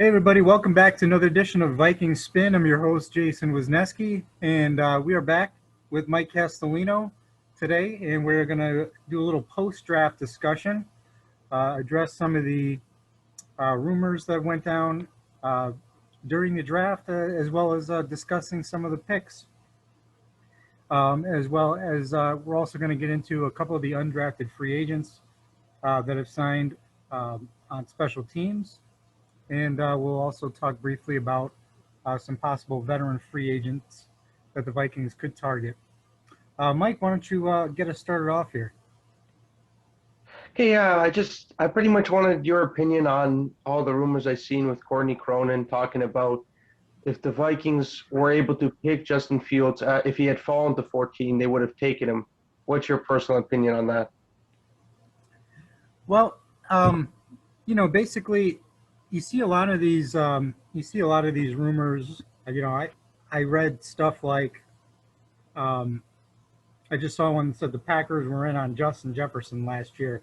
Hey everybody, welcome back to another edition of Viking Spin. I'm your host, Jason Wisniewski, and we are back with Mike Castellino today, and we're going to do a little post-draft discussion, address some of the rumors that went down during the draft, as well as discussing some of the picks, as well as we're also going to get into a couple of the undrafted free agents that have signed on special teams. And we'll also talk briefly about some possible veteran free agents that the Vikings could target. Mike, why don't you get us started off here? Okay, yeah, I pretty much wanted your opinion on all the rumors I've seen with Courtney Cronin talking about if the Vikings were able to pick Justin Fields, if he had fallen to 14, they would have taken him. What's your personal opinion on that? Well, basically, you see a lot of these. Rumors. I read stuff like I just saw one that said the Packers were in on Justin Jefferson last year.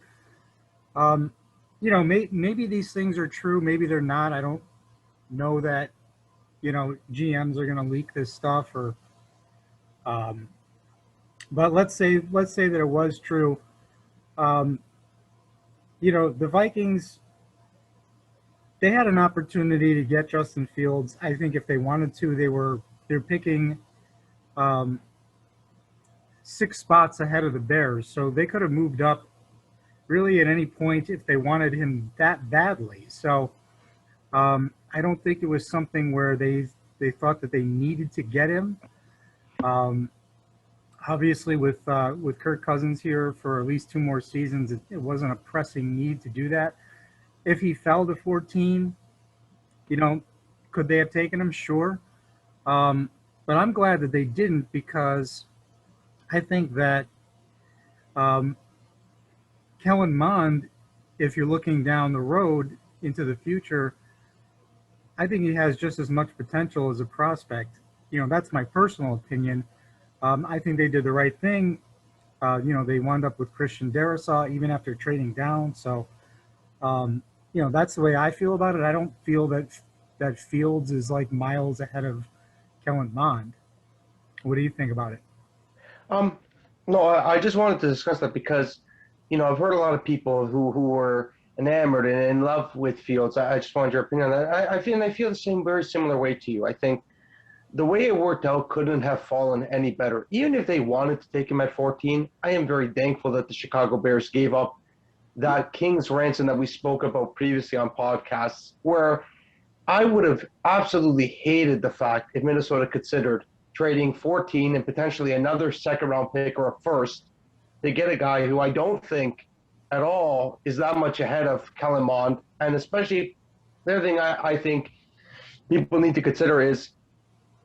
Um, maybe these things are true. Maybe they're not. I don't know that GMs are going to leak this stuff or um, but let's say that it was true. um, the Vikings, they had an opportunity to get Justin Fields. I think if they wanted to, they're picking um, 6 spots ahead of the Bears, so they could have moved up really at any point if they wanted him that badly. So I don't think it was something where they thought that they needed to get him. Um, Obviously, with Kirk Cousins here for at least 2 more seasons, it wasn't a pressing need to do that. If he fell to 14, you know, could they have taken him? Sure. Um, but I'm glad that they didn't, because I think that um, Kellen Mond, if you're looking down the road into the future, I think he has just as much potential as a prospect. That's my personal opinion. I think they did the right thing. They wound up with Christian Darrisaw even after trading down. So, um, that's the way I feel about it. I don't feel that Fields is like miles ahead of Kellen Mond. What do you think about it? Um, no, I just wanted to discuss that because, I've heard a lot of people who were enamored and in love with Fields. I just wanted your opinion on that. I feel the same, very similar way to you. I think the way it worked out couldn't have fallen any better. Even if they wanted to take him at 14, I am very thankful that the Chicago Bears gave up that King's ransom that we spoke about previously on podcasts, where I would have absolutely hated the fact if Minnesota considered trading 14 and potentially another second round pick or a first to get a guy who I don't think at all is that much ahead of Kellen Mond. And especially the other thing I think people need to consider is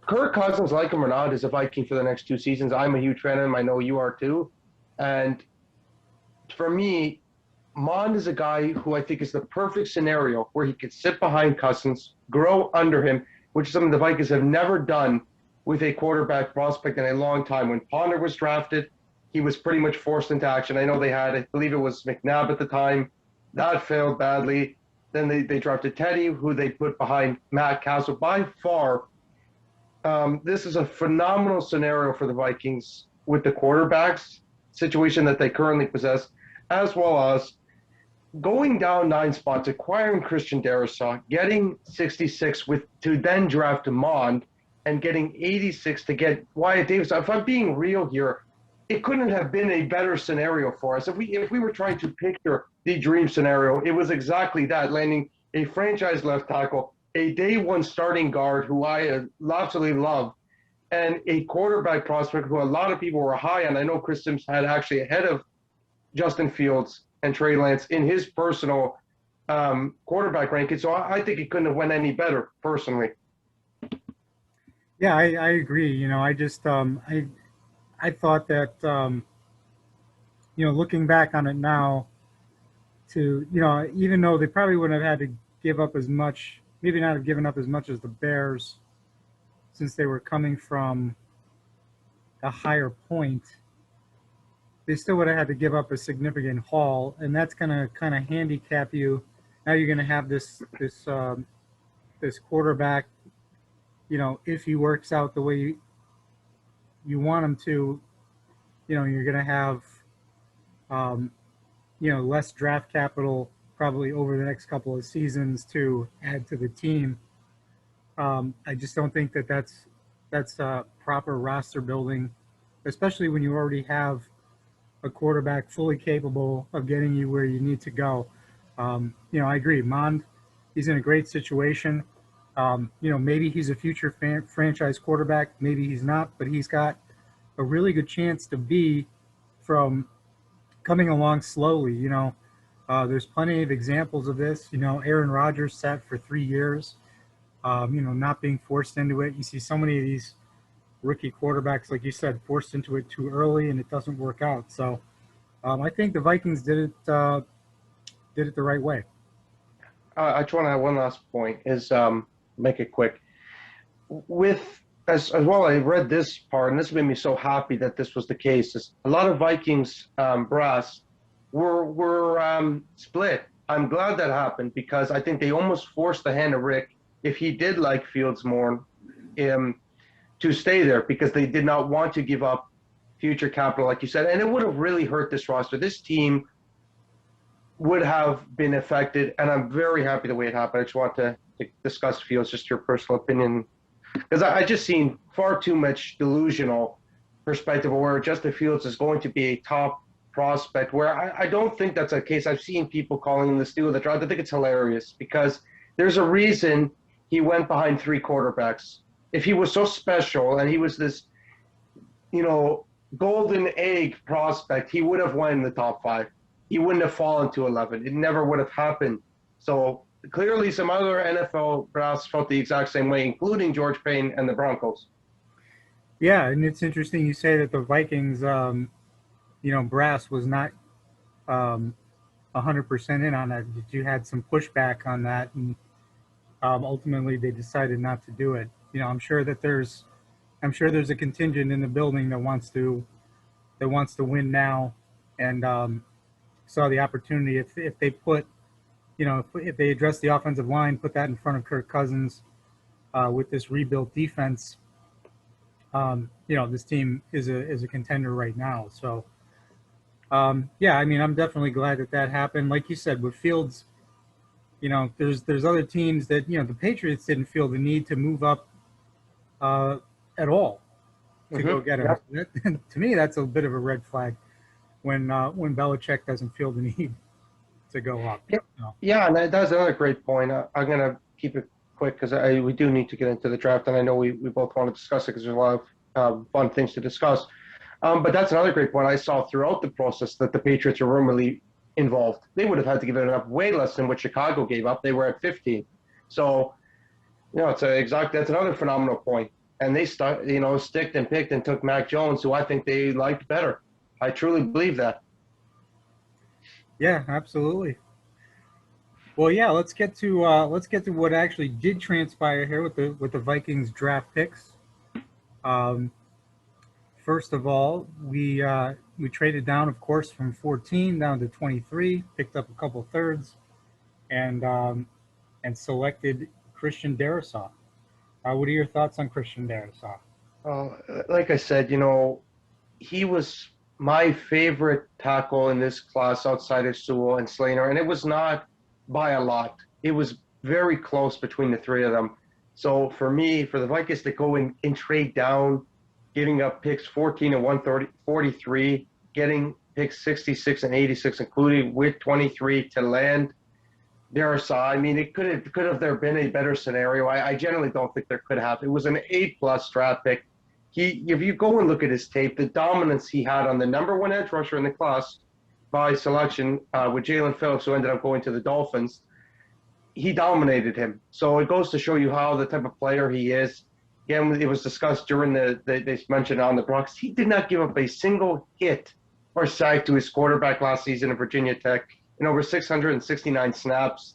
Kirk Cousins, like him or not, is a Viking for the next 2 seasons. I'm a huge fan of him. I know you are too. And for me, Mond is a guy who I think is the perfect scenario where he could sit behind Cousins, grow under him, which is something the Vikings have never done with a quarterback prospect in a long time. When Ponder was drafted, he was pretty much forced into action. I know they had, I believe it was McNabb at the time. That failed badly. Then they drafted Teddy, who they put behind Matt Castle. By far, this is a phenomenal scenario for the Vikings with the quarterbacks situation that they currently possess, as well as going down 9 spots, acquiring Christian Darrisaw, getting 66 with to then draft Mond, and getting 86 to get Wyatt Davis. If I'm being real here, it couldn't have been a better scenario for us. If we were trying to picture the dream scenario, it was exactly that, landing a franchise left tackle, a day one starting guard who I absolutely love, and a quarterback prospect who a lot of people were high on. I know Chris Sims had actually ahead of Justin Fields and Trey Lance in his personal quarterback ranking. So I think it couldn't have went any better, personally. Yeah, I agree. I just I thought that looking back on it now, to even though they probably wouldn't have had to give up as much, maybe not have given up as much as the Bears, since they were coming from a higher point, they still would have had to give up a significant haul, and that's going to kind of handicap you. Now you're going to have this this quarterback, if he works out the way you want him to, you're going to have, um, less draft capital probably over the next couple of seasons to add to the team. I just don't think that that's proper roster building, especially when you already have a quarterback fully capable of getting you where you need to go. I agree. Mond, he's in a great situation. Maybe he's a future franchise quarterback. Maybe he's not, but he's got a really good chance to be from coming along slowly. There's plenty of examples of this. Aaron Rodgers sat for 3 years, not being forced into it. You see so many of these rookie quarterbacks, like you said, forced into it too early, and it doesn't work out. So I think the Vikings did it the right way. I just want to have one last point. Is make it quick. With as well, I read this part, and this made me so happy that this was the case. Is a lot of Vikings brass were split. I'm glad that happened because I think they almost forced the hand of Rick, if he did like Fields more, to stay there because they did not want to give up future capital, like you said, and it would have really hurt this roster. This team would have been affected, and I'm very happy the way it happened. I just want to discuss Fields, just your personal opinion, because I just seen far too much delusional perspective of where Justin Fields is going to be a top prospect, where I don't think that's a case. I've seen people calling him the steal of the draft. I think it's hilarious because there's a reason he went behind 3 quarterbacks. If he was so special and he was this, golden egg prospect, he would have won in the top 5. He wouldn't have fallen to 11. It never would have happened. So clearly some other NFL brass felt the exact same way, including George Payne and the Broncos. Yeah, and it's interesting you say that the Vikings, brass was not 100% in on that. You had some pushback on that, and ultimately they decided not to do it. I'm sure there's a contingent in the building that wants to win now, and saw the opportunity. If they put, if they address the offensive line, put that in front of Kirk Cousins with this rebuilt defense, this team is a contender right now. So, yeah, I mean, I'm definitely glad that happened. Like you said, with Fields, there's other teams that, the Patriots didn't feel the need to move up at all to go get him. Yep. To me, that's a bit of a red flag when Belichick doesn't feel the need to go up. Yeah, and that's another great point. I'm going to keep it quick because we do need to get into the draft, and I know we both want to discuss it because there's a lot of fun things to discuss. But that's another great point. I saw throughout the process that the Patriots are rumoredly involved. They would have had to give it up way less than what Chicago gave up. They were at 15. So, that's another phenomenal point. And they sticked and picked and took Mac Jones, who I think they liked better. I truly believe that. Yeah, absolutely. Well, yeah, let's get to what actually did transpire here with the Vikings draft picks. First of all, we traded down, of course, from 14 down to 23, picked up a couple thirds, and selected Christian Darrisaw. What are your thoughts on Christian Darrisaw? Like I said, he was my favorite tackle in this class outside of Sewell and Slater, and it was not by a lot. It was very close between the 3 of them. So for me, for the Vikings to go and trade down, giving up picks 14 and 143, getting picks 66 and 86, including with 23 to land Darrisaw. I mean, it could have there been a better scenario. I generally don't think there could have. It was an A+ draft pick. If you go and look at his tape, the dominance he had on the number 1 edge rusher in the class by selection with Jalen Phillips, who ended up going to the Dolphins, he dominated him. So it goes to show you how the type of player he is. Again, it was discussed during they mentioned on the Bronx. He did not give up a single hit or sack to his quarterback last season at Virginia Tech in over 669 snaps.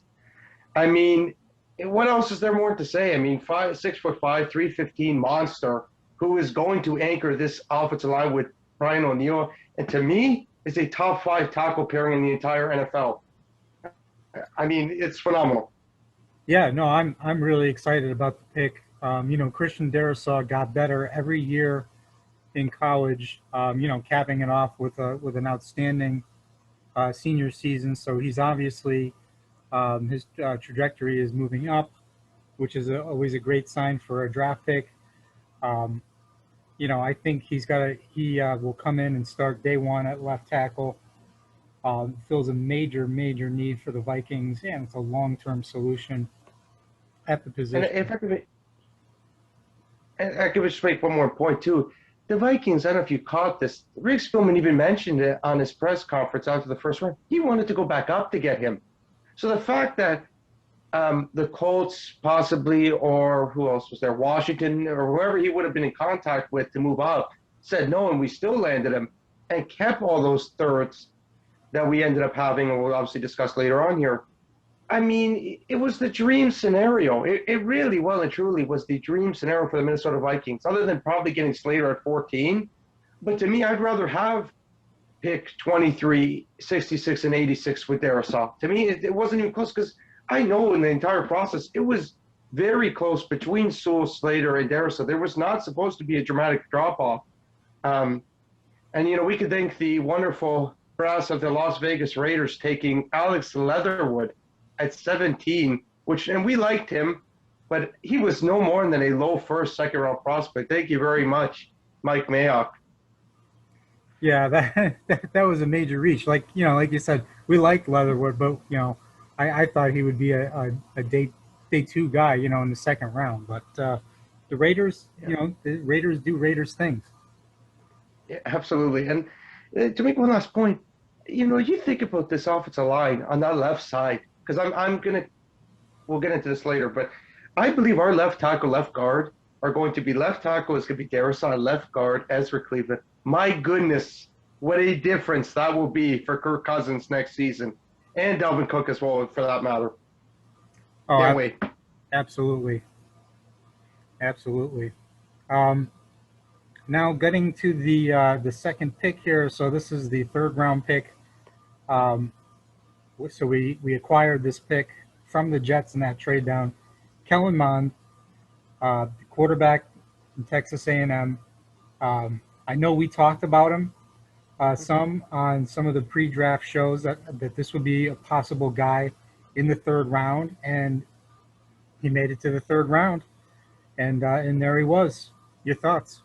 I mean, what else is there more to say? I mean, 6'5", 315 monster who is going to anchor this offensive line with Brian O'Neill, and to me, is a top 5 tackle pairing in the entire NFL. I mean, it's phenomenal. Yeah, no, I'm really excited about the pick. Christian Darrisaw got better every year in college. Capping it off with an outstanding senior season. So he's obviously his trajectory is moving up, which is always a great sign for a draft pick. Um, I think he will come in and start day one at left tackle. Fills a major need for the Vikings, and it's a long term solution at the And position. if I could, I could just make one more point too. The Vikings, I don't know if you caught this. Rick Spielman even mentioned it on his press conference after the first round. He wanted to go back up to get him. So the fact that the Colts possibly, or who else was there, Washington, or whoever he would have been in contact with to move up, said no, and we still landed him and kept all those thirds that we ended up having, and we'll obviously discuss later on here. I mean, it was the dream scenario. It really, well and truly, was the dream scenario for the Minnesota Vikings, other than probably getting Slater at 14. But to me, I'd rather have pick 23, 66, and 86 with Darisaw. To me, it wasn't even close because I know in the entire process, it was very close between Sewell, Slater, and Darisaw. There was not supposed to be a dramatic drop off. Um, and we could thank the wonderful brass of the Las Vegas Raiders taking Alex Leatherwood at 17, and we liked him, but he was no more than a low first, second round prospect. Thank you very much, Mike Mayock. Yeah, that was a major reach. Like you said, we liked Leatherwood, but I thought he would be a day two guy, in the second round. But the Raiders, Yeah, the Raiders do Raiders things. yeah, absolutely. And to make one last point, you think about this offensive line on that left side, because we'll get into this later, but I believe our left tackle, left guard are going to be left tackle is going to be Darrisaw, left guard Ezra Cleveland. My goodness, what a difference that will be for Kirk Cousins next season, and Dalvin Cook as well, for that matter. Can't Oh, wait. absolutely, absolutely. Um, Now getting to the second pick here. So this is the third round pick. Um, so we acquired this pick from the Jets in that trade down. Kellen Mond, the quarterback from Texas A&M. I know we talked about him some on some of the pre-draft shows that this would be a possible guy in the third round, and he made it to the third round, and there he was. Your thoughts?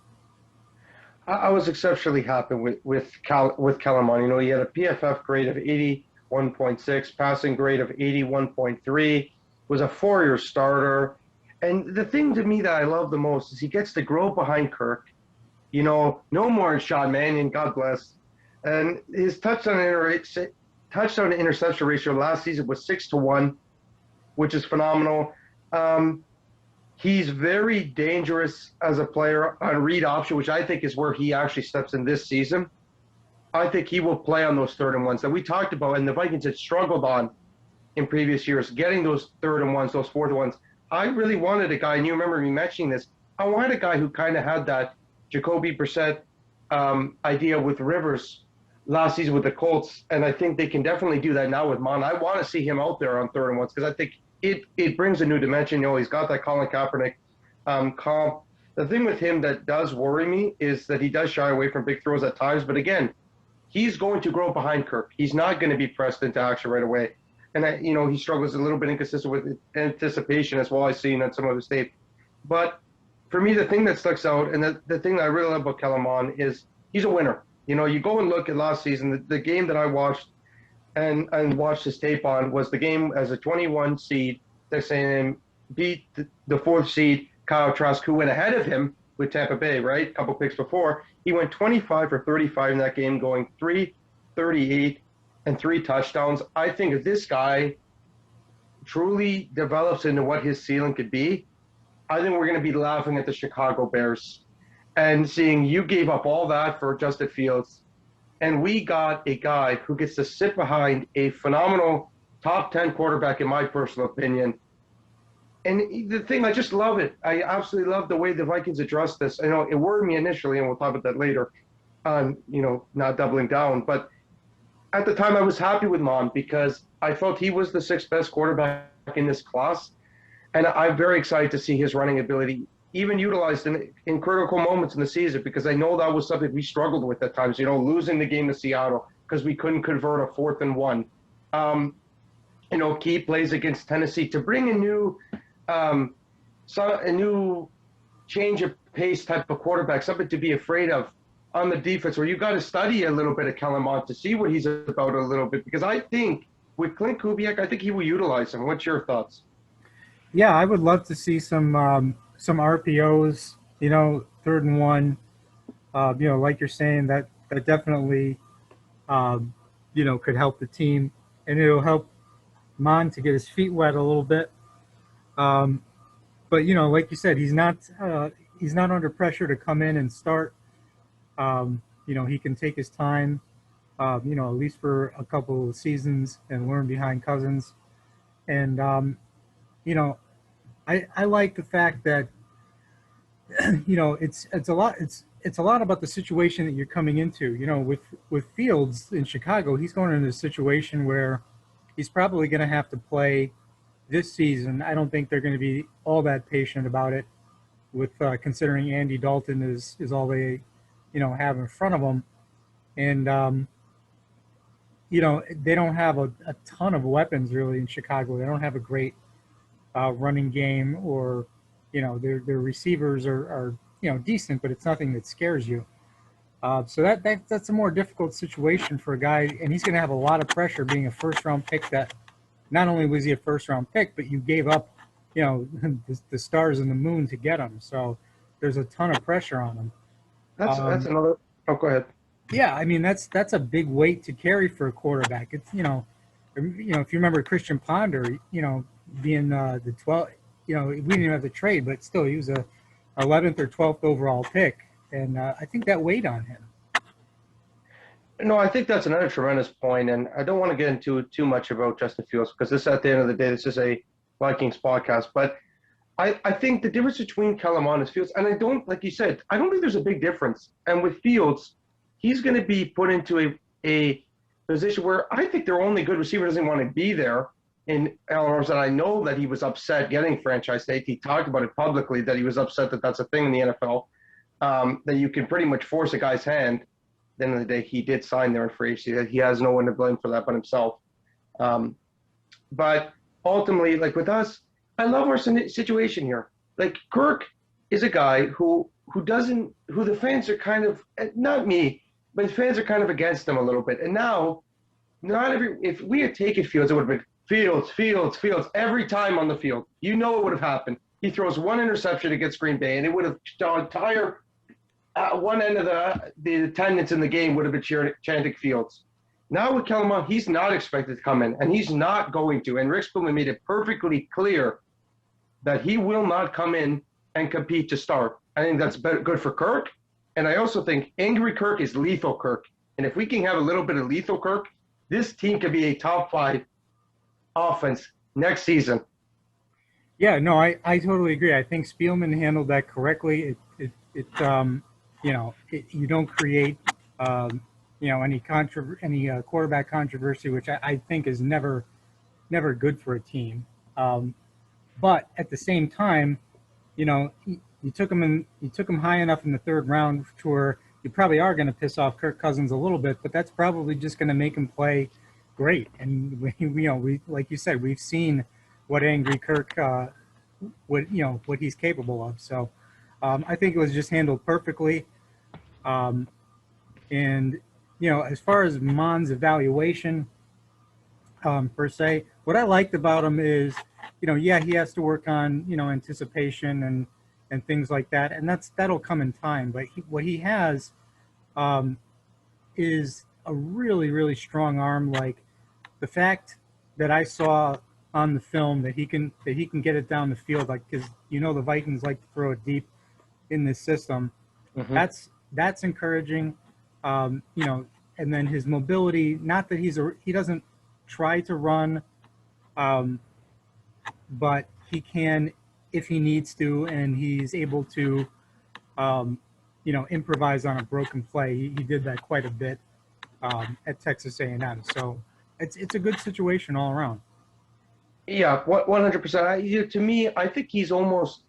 I was exceptionally happy with Kellerman. He had a PFF grade of 81.6, passing grade of 81.3, was a 4-year starter. And the thing to me that I love the most is he gets to grow behind Kirk. No more Sean Mannion, God bless. And his touchdown to interception ratio last season was 6-1, which is phenomenal. He's very dangerous as a player on read option, which I think is where he actually steps in this season. I think he will play on those third and ones that we talked about, and the Vikings had struggled on in previous years, getting those third and ones, those fourth and ones. I really wanted a guy, and you remember me mentioning this. I wanted a guy who kind of had that Jacoby Brissett idea with Rivers last season with the Colts, and I think they can definitely do that now with Mon. I want to see him out there on third and ones because I think it brings a new dimension. He's got that Colin Kaepernick comp. The thing with him that does worry me is that he does shy away from big throws at times, but again, he's going to grow behind Kirk. He's not going to be pressed into action right away. And he struggles a little bit inconsistent with anticipation as well. I've seen on some of his tape. But for me, the thing that sticks out, and the thing that I really love about Kellerman is he's a winner. You go and look at last season, the game that I watched and watched his tape on was the game as a 21 seed. Texas A&M beat the 4th seed, Kyle Trask, who went ahead of him with Tampa Bay, right? A couple picks before. He went 25 for 35 in that game, going 338 and 3 touchdowns. I think if this guy truly develops into what his ceiling could be, I think we're going to be laughing at the Chicago Bears and seeing you gave up all that for Justin Fields. And we got a guy who gets to sit behind a phenomenal top 10 quarterback, in my personal opinion. And the thing, I just love it. I absolutely love the way the Vikings addressed this. I know it worried me initially, and we'll talk about that later on, not doubling down. But at the time, I was happy with Mon because I felt he was the 6th best quarterback in this class. And I'm very excited to see his running ability even utilized in critical moments in the season, because I know that was something we struggled with at times, losing the game to Seattle because we couldn't convert a 4th and 1. Um, key plays against Tennessee to bring um, a new change of pace type of quarterback, something to be afraid of on the defense, where you got to study a little bit of Kellen Mond to see what he's about a little bit. Because I think with Clint Kubiak, I think he will utilize him. What's your thoughts? Yeah, I would love to see some RPOs. 3rd and 1. Like you're saying, that definitely could help the team, and it'll help Mon to get his feet wet a little bit. Um, but like you said, he's not under pressure to come in and start. He can take his time. At least for a couple of seasons and learn behind Cousins. And you know, I like the fact that it's a lot about the situation that you're coming into. With Fields in Chicago, he's going into a situation where he's probably going to have to play this season. I don't think they're going to be all that patient about it, with considering Andy Dalton is all they have in front of them, and they don't have a ton of weapons really in Chicago. They don't have a great running game, or their receivers are decent, but it's nothing that scares you. So that's a more difficult situation for a guy, and he's going to have a lot of pressure being a first round pick. That not only was he a first round pick, but you gave up the stars and the moon to get him. So there's a ton of pressure on him. That's another. Oh, go ahead. Yeah, I mean that's a big weight to carry for a quarterback. It's if you remember Christian Ponder, being the 12th, we didn't even have the trade, but still he was a 11th or 12th overall pick, and I think that weighed on him. No, I think that's another tremendous point, and I don't want to get into too much about Justin Fields, because at the end of the day, this is a Vikings podcast. But I think the difference between Kellen Mond and Fields, and I don't, like you said, I don't think there's a big difference. And with Fields, he's going to be put into a position where I think their only good receiver doesn't want to be there in Allen Robinson. I know that he was upset getting franchise tag. He talked about it publicly, that he was upset that that's a thing in the NFL, that you can pretty much force a guy's hand. At the end of the day, he did sign there in free agency. He has no one to blame for that but himself. But ultimately, like with us, I love our situation here. Like, Kirk is a guy who the fans are kind of, not me, but fans are kind of against him a little bit. And now, if we had taken Fields, it would have been Fields every time on the field. It would have happened. He throws one interception against Green Bay, and it would have, the entire one end of the attendance in the game would have been chanting Fields. Now with Kellen Mond, he's not expected to come in, and he's not going to. And Rick Spielman made it perfectly clear that he will not come in and compete to start. I think that's good for Kirk. And I also think angry Kirk is lethal Kirk. And if we can have a little bit of lethal Kirk, this team could be a top 5 offense next season. Yeah, no, I totally agree. I think Spielman handled that correctly. You don't create any quarterback controversy, which I think is never good for a team. But at the same time, you took him high enough in the 3rd round to where you probably are going to piss off Kirk Cousins a little bit, but that's probably just going to make him play great. And we like you said, we've seen what angry Kirk, what he's capable of. So I think it was just handled perfectly. And as far as Mond's evaluation per se, what I liked about him is, he has to work on anticipation and things like that, and that'll come in time. But what he has is a really, really strong arm. Like the fact that I saw on the film that he can get it down the field, like, because the Vikings like to throw it deep in this system. Mm-hmm. That's encouraging. And then his mobility. Not that he doesn't try to run, but he can if he needs to, and he's able to, improvise on a broken play. He did that quite a bit at Texas A&M. So it's a good situation all around. Yeah, 100%. To me, I think he's almost.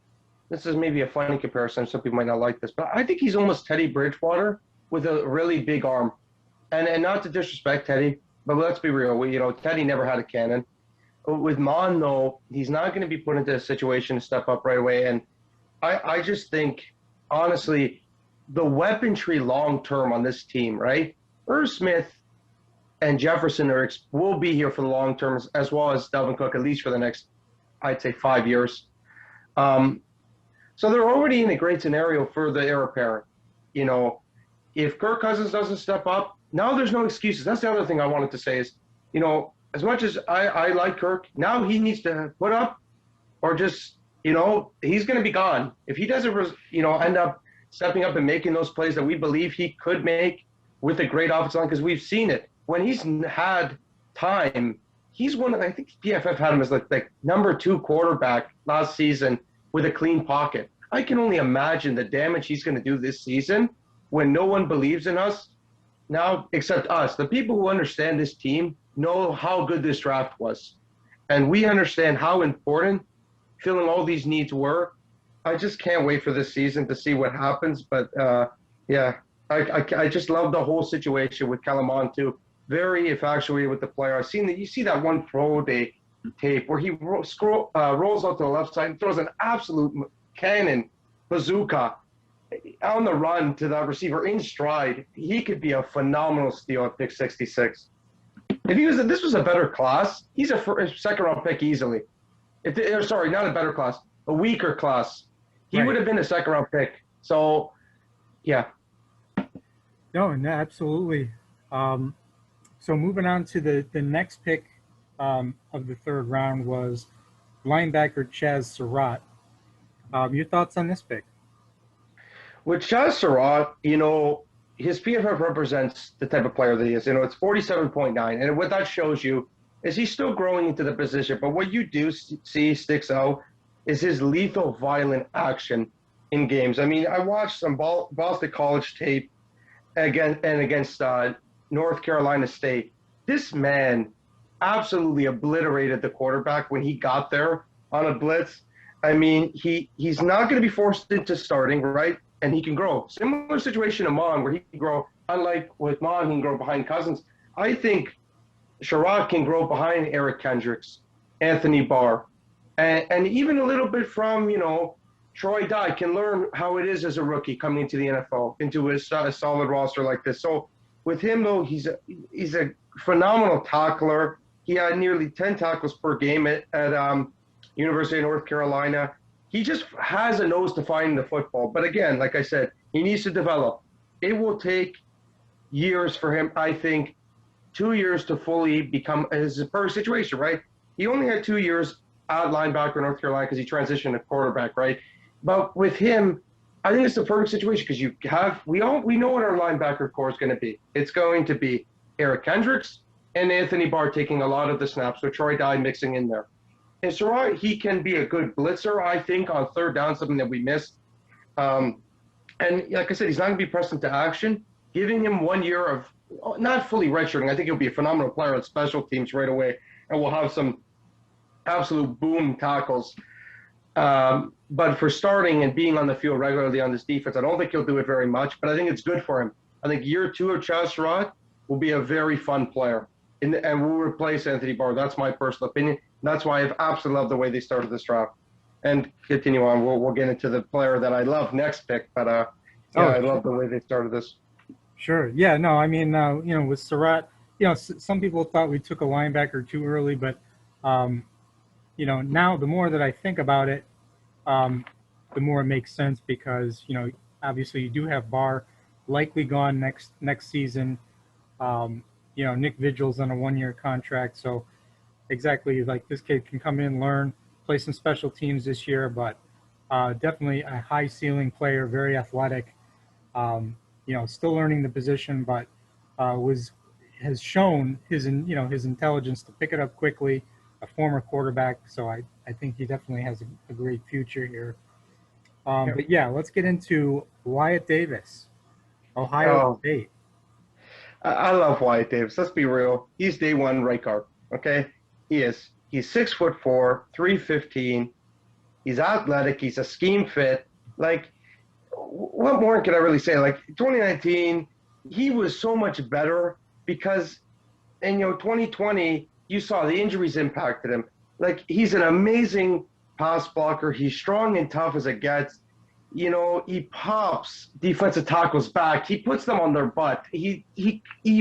This is maybe a funny comparison. Some people might not like this, but I think he's almost Teddy Bridgewater with a really big arm. And not to disrespect Teddy, but let's be real. Teddy never had a cannon. With Mon, though, he's not going to be put into a situation to step up right away. And I just think, honestly, the weaponry long term on this team, right? Irv Smith and Jefferson will be here for the long term, as well as Delvin Cook, at least for the next, I'd say, 5 years. Um, so they're already in a great scenario for the heir apparent. You know, if Kirk Cousins doesn't step up, now there's no excuses. That's the other thing I wanted to say is, as much as I like Kirk, now he needs to put up or just, he's going to be gone. If he doesn't, end up stepping up and making those plays that we believe he could make with a great offensive line, because we've seen it. When he's had time, he's I think PFF had him as like number 2 quarterback last season with a clean pocket. I can only imagine the damage he's going to do this season when no one believes in us now except us. The people who understand this team know how good this draft was. And we understand how important filling all these needs were. I just can't wait for this season to see what happens. But yeah, I just love the whole situation with Calamon too. Very infatuated with the player. I've seen that. You see that one pro day tape where he rolls out to the left side and throws an absolute cannon bazooka on the run to that receiver in stride. He could be a phenomenal steal at pick 66. If this was a better class, he's a second round pick easily. Sorry, not a better class, a weaker class. He would have been a second round pick. So, yeah. No, absolutely. So moving on to the next pick of the third round was linebacker Chaz Surratt. Your thoughts on this pick? With Chaz Surratt, his PFF represents the type of player that he is. It's 47.9. And what that shows you is he's still growing into the position. But what you do see sticks out is his lethal, violent action in games. I mean, I watched some Boston College tape against North Carolina State. This man absolutely obliterated the quarterback when he got there on a blitz. I mean, he's not going to be forced into starting, right? And he can grow. Similar situation to Mon, where he can grow. Unlike with Mon, he can grow behind Cousins. I think Sherrod can grow behind Eric Kendricks, Anthony Barr, and even a little bit from, Troy Dye can learn how it is as a rookie coming into the NFL, into a solid roster like this. So with him, though, he's a phenomenal tackler. He had nearly 10 tackles per game at University of North Carolina. He just has a nose to find the football. But again, like I said, he needs to develop. It will take years for him, I think, 2 years to fully become his perfect situation, right? He only had 2 years at linebacker in North Carolina because he transitioned to quarterback, right? But with him, I think it's the perfect situation because we know what our linebacker core is going to be. It's going to be Eric Kendricks and Anthony Barr taking a lot of the snaps with Troy Dye mixing in there. And so he can be a good blitzer, I think, on third down, something that we missed. And like I said, he's not going to be pressed into action. Giving him 1 year of not fully redshirting, I think he'll be a phenomenal player on special teams right away, and we'll have some absolute boom tackles. But for starting and being on the field regularly on this defense, I don't think he'll do it very much, but I think it's good for him. I think year 2 of Chaz Surratt will be a very fun player, and will replace Anthony Barr. That's my personal opinion. That's why I've absolutely loved the way they started this draft. And continue on. We'll get into the player that I love next pick, but I love the way they started this. Sure. Yeah. No. I mean, with Surratt, some people thought we took a linebacker too early, but now the more that I think about it, the more it makes sense because obviously you do have Barr likely gone next season. Nick Vigil's on a 1-year contract, so exactly like this kid can come in, learn, play some special teams this year, but definitely a high ceiling player, very athletic. Still learning the position, but has shown his intelligence to pick it up quickly. A former quarterback, so I think he definitely has a great future here. But yeah, let's get into Wyatt Davis, Ohio State. I love Wyatt Davis. Let's be real. He's day one right guard. Okay, he is. He's 6'4", 315. He's athletic. He's a scheme fit. Like, what more can I really say? Like 2019, he was so much better because, and 2020, you saw the injuries impacted him. Like, he's an amazing pass blocker. He's strong and tough as it gets. He pops defensive tackles back. He puts them on their butt. He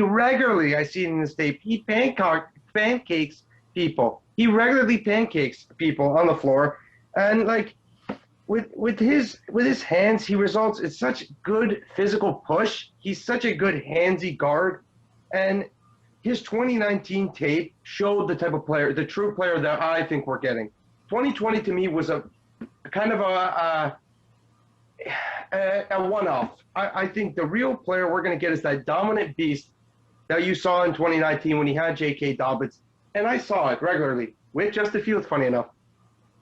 regularly, I see in this tape, he pancakes people. He regularly pancakes people on the floor. And like with his hands, he results in such good physical push. He's such a good handsy guard. And his 2019 tape showed the type of player, the true player that I think we're getting. 2020 to me was a kind of a one-off. I think the real player we're going to get is that dominant beast that you saw in 2019 when he had J.K. Dobbins. And I saw it regularly with Justin Fields, funny enough.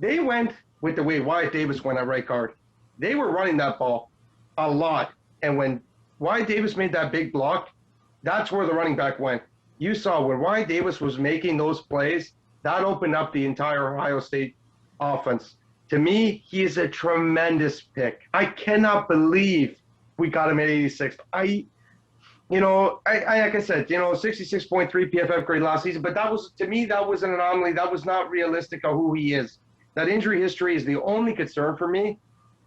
They went with the way Wyatt Davis went at right guard. They were running that ball a lot. And when Wyatt Davis made that big block, that's where the running back went. You saw when Wyatt Davis was making those plays, that opened up the entire Ohio State offense. To me, he is a tremendous pick. I cannot believe we got him at 86th. I like I said, 66.3 PFF grade last season, but to me, that was an anomaly. That was not realistic of who he is. That injury history is the only concern for me.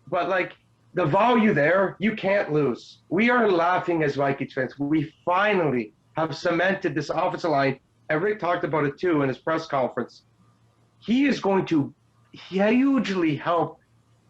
But like the value there, you can't lose. We are laughing as Vikings fans. We finally have cemented this offensive line, and Rick talked about it too in his press conference. He is going to hugely help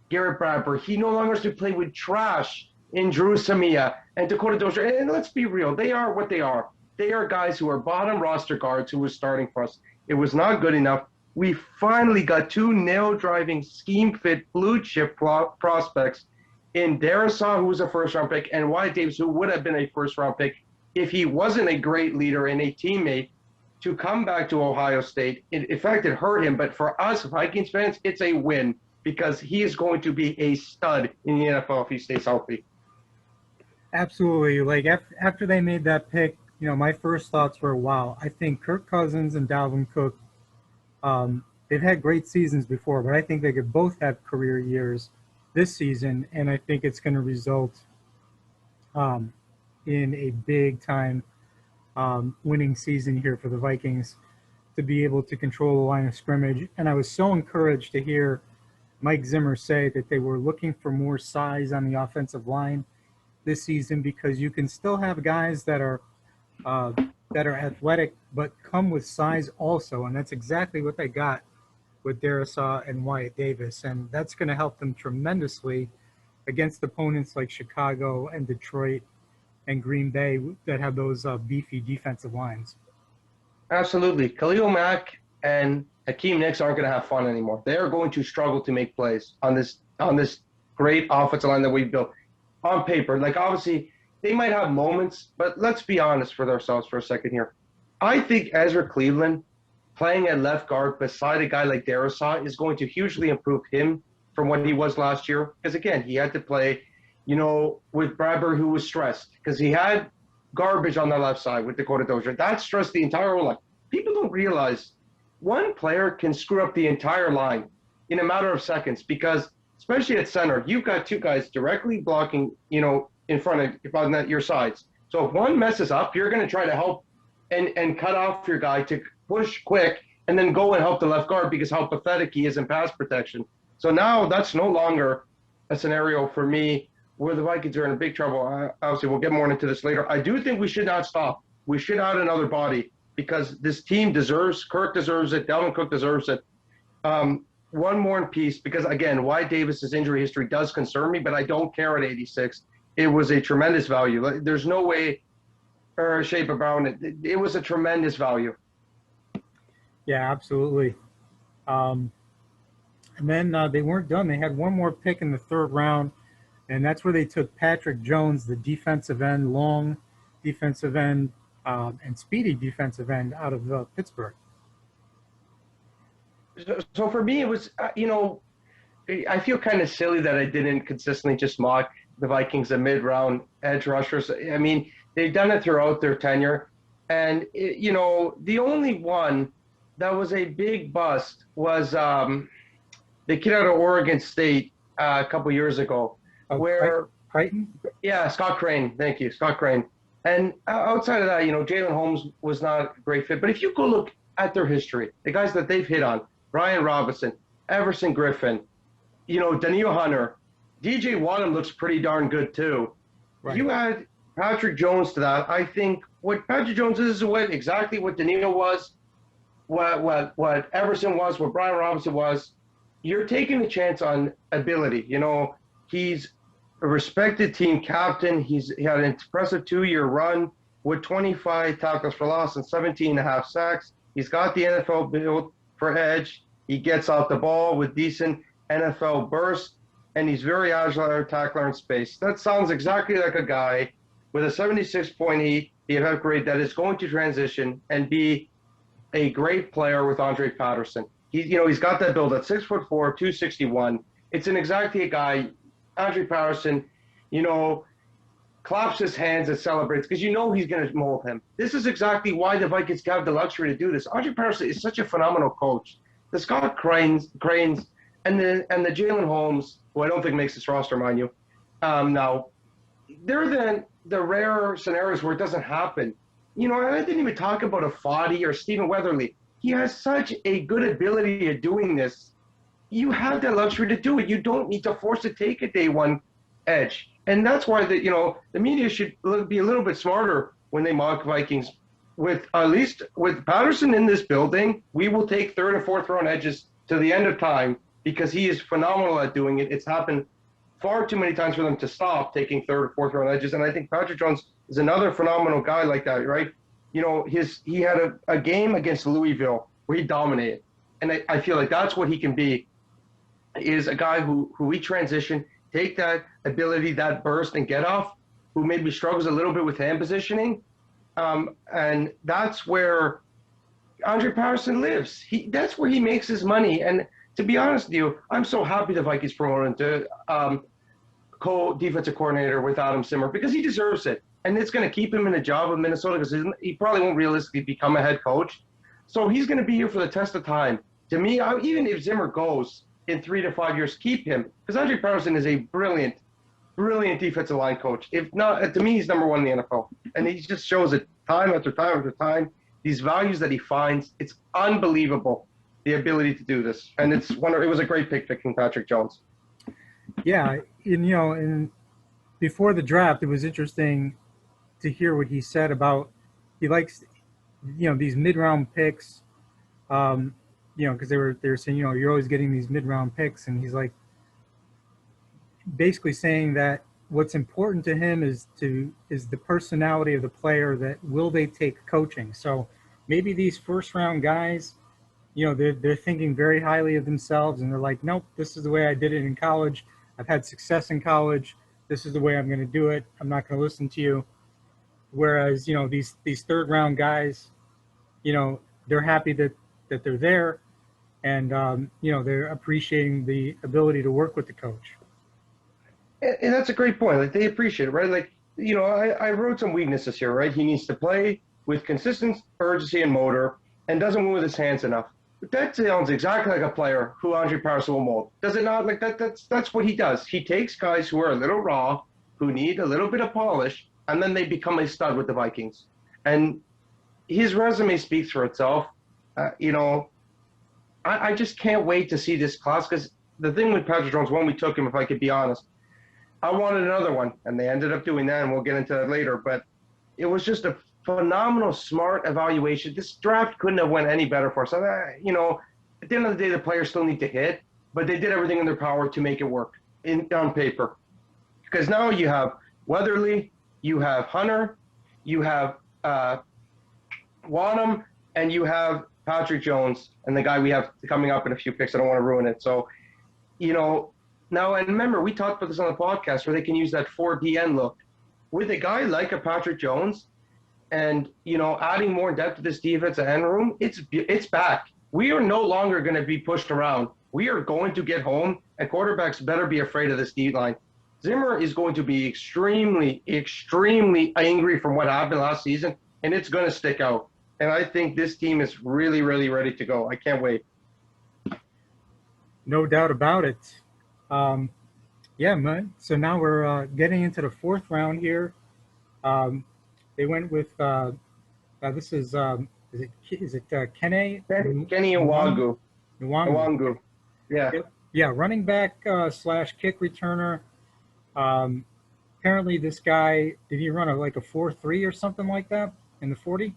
Garrett Bradford. He no longer has to play with trash in Drew Samia and Dakota Dozier. And let's be real, they are what they are. They are guys who are bottom roster guards who were starting for us. It was not good enough. We finally got two nail-driving, scheme-fit, blue-chip prospects in Darrisaw, who was a first-round pick, and Wyatt Davis, who would have been a first-round pick if he wasn't a great leader and a teammate, to come back to Ohio State. In fact, it hurt him, but for us Vikings fans, it's a win because he is going to be a stud in the NFL if he stays healthy. Absolutely. Like after they made that pick, my first thoughts were, wow, I think Kirk Cousins and Dalvin Cook, they've had great seasons before, but I think they could both have career years this season, and I think it's going to result in a big-time winning season here for the Vikings to be able to control the line of scrimmage. And I was so encouraged to hear Mike Zimmer say that they were looking for more size on the offensive line this season because you can still have guys that are athletic but come with size also, and that's exactly what they got with Darrisaw and Wyatt Davis, and that's going to help them tremendously against opponents like Chicago and Detroit and Green Bay that have those beefy defensive lines. Absolutely. Khalil Mack and Hakeem Nicks aren't going to have fun anymore. They are going to struggle to make plays on this great offensive line that we built on paper. Like, obviously, they might have moments, but let's be honest with ourselves for a second here. I think Ezra Cleveland playing at left guard beside a guy like Darrisaw is going to hugely improve him from what he was last year. Because, again, he had to play, with Bradbury, who was stressed because he had garbage on the left side with Dakota Dozier. That stressed the entire line. People don't realize one player can screw up the entire line in a matter of seconds because, especially at center, you've got two guys directly blocking, in front of on your sides. So if one messes up, you're going to try to help and cut off your guy to push quick and then go and help the left guard because how pathetic he is in pass protection. So now that's no longer a scenario for me where the Vikings are in big trouble. Obviously, we'll get more into this later. I do think we should not stop. We should add another body because this team Kirk deserves it, Dalvin Cook deserves it. One more in piece because, again, Wyatt Davis's injury history does concern me, but I don't care at 86. It was a tremendous value. There's no way or shape around it. It was a tremendous value. Yeah, absolutely. And then they weren't done. They had one more pick in the third round, and that's where they took Patrick Jones, the defensive end, long defensive end, and speedy defensive end out of Pittsburgh. So for me, it was, I feel kind of silly that I didn't consistently just mock the Vikings a mid-round edge rushers. I mean, they've done it throughout their tenure. And, the only one that was a big bust was the kid out of Oregon State a couple years ago, Oh, where Crichton? yeah, Scott Crane, thank you, Scott Crane. And outside of that, Jalen Holmes was not a great fit. But if you go look at their history, the guys that they've hit on, Brian Robinson, Everson Griffin, Daniil Hunter, DJ Wadham looks pretty darn good too. Right. You add Patrick Jones to that. I think what Patrick Jones is exactly what Daniil was, what Everson was, what Brian Robinson was. You're taking a chance on ability. He's a respected team captain. He had an impressive 2-year run with 25 tackles for loss and 17 and a half sacks. He's got the NFL build for edge. He gets off the ball with decent NFL burst, and he's very agile tackler in space. That sounds exactly like a guy with a 76.8 DFF grade that is going to transition and be a great player with Andre Patterson. He's got that build at 6'4", 261. It's exactly a guy, Andre Patterson, claps his hands and celebrates because he's going to mold him. This is exactly why the Vikings have the luxury to do this. Andre Patterson is such a phenomenal coach. The Scott Cranes and the Jalen Holmes, who I don't think makes this roster, mind you. Now, they're the rare scenarios where it doesn't happen. I didn't even talk about a Foddy or Stephen Weatherly. He has such a good ability at doing this. You have that luxury to do it. You don't need to force to take a day one edge. And that's why the media should be a little bit smarter when they mock Vikings. At least with Patterson in this building, we will take third and fourth round edges to the end of time because he is phenomenal at doing it. It's happened far too many times for them to stop taking third or fourth round edges. And I think Patrick Jones is another phenomenal guy like that, right? He had a game against Louisville where he dominated. And I feel like that's what he can be, is a guy who we transition, take that ability, that burst and get off, who maybe struggles a little bit with hand positioning. And that's where Andre Patterson lives. That's where he makes his money. And to be honest with you, I'm so happy the Vikings promoted him to co-defensive coordinator with Adam Zimmer because he deserves it. And it's going to keep him in a job in Minnesota because he probably won't realistically become a head coach. So he's going to be here for the test of time. To me, even if Zimmer goes in 3 to 5 years, keep him because Andre Patterson is a brilliant defensive line coach. If not, to me, he's number one in the NFL. And he just shows it time after time after time. These values that he finds, it's unbelievable, the ability to do this. And it was a great pick picking Patrick Jones. Yeah, and before the draft, it was interesting to hear what he said about he likes, these mid-round picks, because they were saying, you're always getting these mid-round picks, and he's like, basically saying that what's important to him is the personality of the player, that will they take coaching. So maybe these first-round guys, they're thinking very highly of themselves, and they're like, nope, this is the way I did it in college. I've had success in college. This is the way I'm going to do it. I'm not going to listen to you. Whereas, these third-round guys, they're happy that they're there, and, they're appreciating the ability to work with the coach. And that's a great point. Like, they appreciate it, right? Like, I wrote some weaknesses here, right? He needs to play with consistent urgency and motor and doesn't move with his hands enough. But that sounds exactly like a player who Andre Patterson will mold. Does it not? Like that's what he does. He takes guys who are a little raw, who need a little bit of polish, and then they become a stud with the Vikings. And his resume speaks for itself. I just can't wait to see this class because the thing with Patrick Jones, when we took him, if I could be honest, I wanted another one, and they ended up doing that, and we'll get into that later. But it was just a phenomenal, smart evaluation. This draft couldn't have went any better for us. At the end of the day, the players still need to hit, but they did everything in their power to make it work on paper. Because now you have Weatherly, you have Hunter, you have Wadham, and you have Patrick Jones, and the guy we have coming up in a few picks. I don't want to ruin it. So, now, and remember, we talked about this on the podcast where they can use that 4DN look. With a guy like a Patrick Jones and, adding more depth to this defensive end room, it's back. We are no longer going to be pushed around. We are going to get home, and quarterbacks better be afraid of this D-line. Zimmer is going to be extremely, extremely angry from what happened last season, and it's going to stick out. and I think this team is really, really ready to go. I can't wait. No doubt about it. Um, yeah, man. So now we're getting into the fourth round here. Um, they went with is it Kene Kenny Nwangu. Nwangu? Nwangu. Yeah. Yep. Yeah, running back slash kick returner. Um, Apparently, this guy did he run like a 4.3 or something like that in the 40?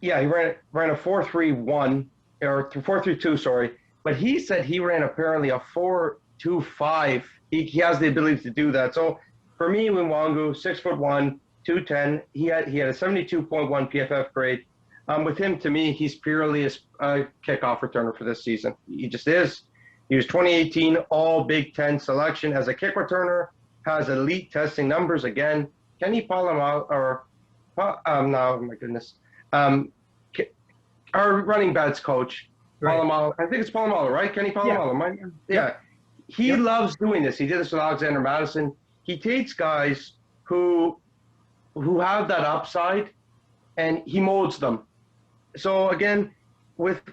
Yeah, he ran a 4.31 or 4.32, sorry. But he said he ran apparently a 4.25. He has the ability to do that. So for me, Nwangu, 6'1", 210. He had a 72.1 PFF grade. With him, to me, he's purely a kickoff returner for this season. He just is. He was 2018 All Big Ten selection as a kick returner. Has elite testing numbers again. Kenny Palomalo, or no, oh my goodness, our running backs coach, Right. Palomalo. I think it's Palomalo, right? Kenny Palomalo. Yeah. He Yep. loves doing this. He did this with Alexander Madison. He takes guys who have that upside, and he molds them. So again, with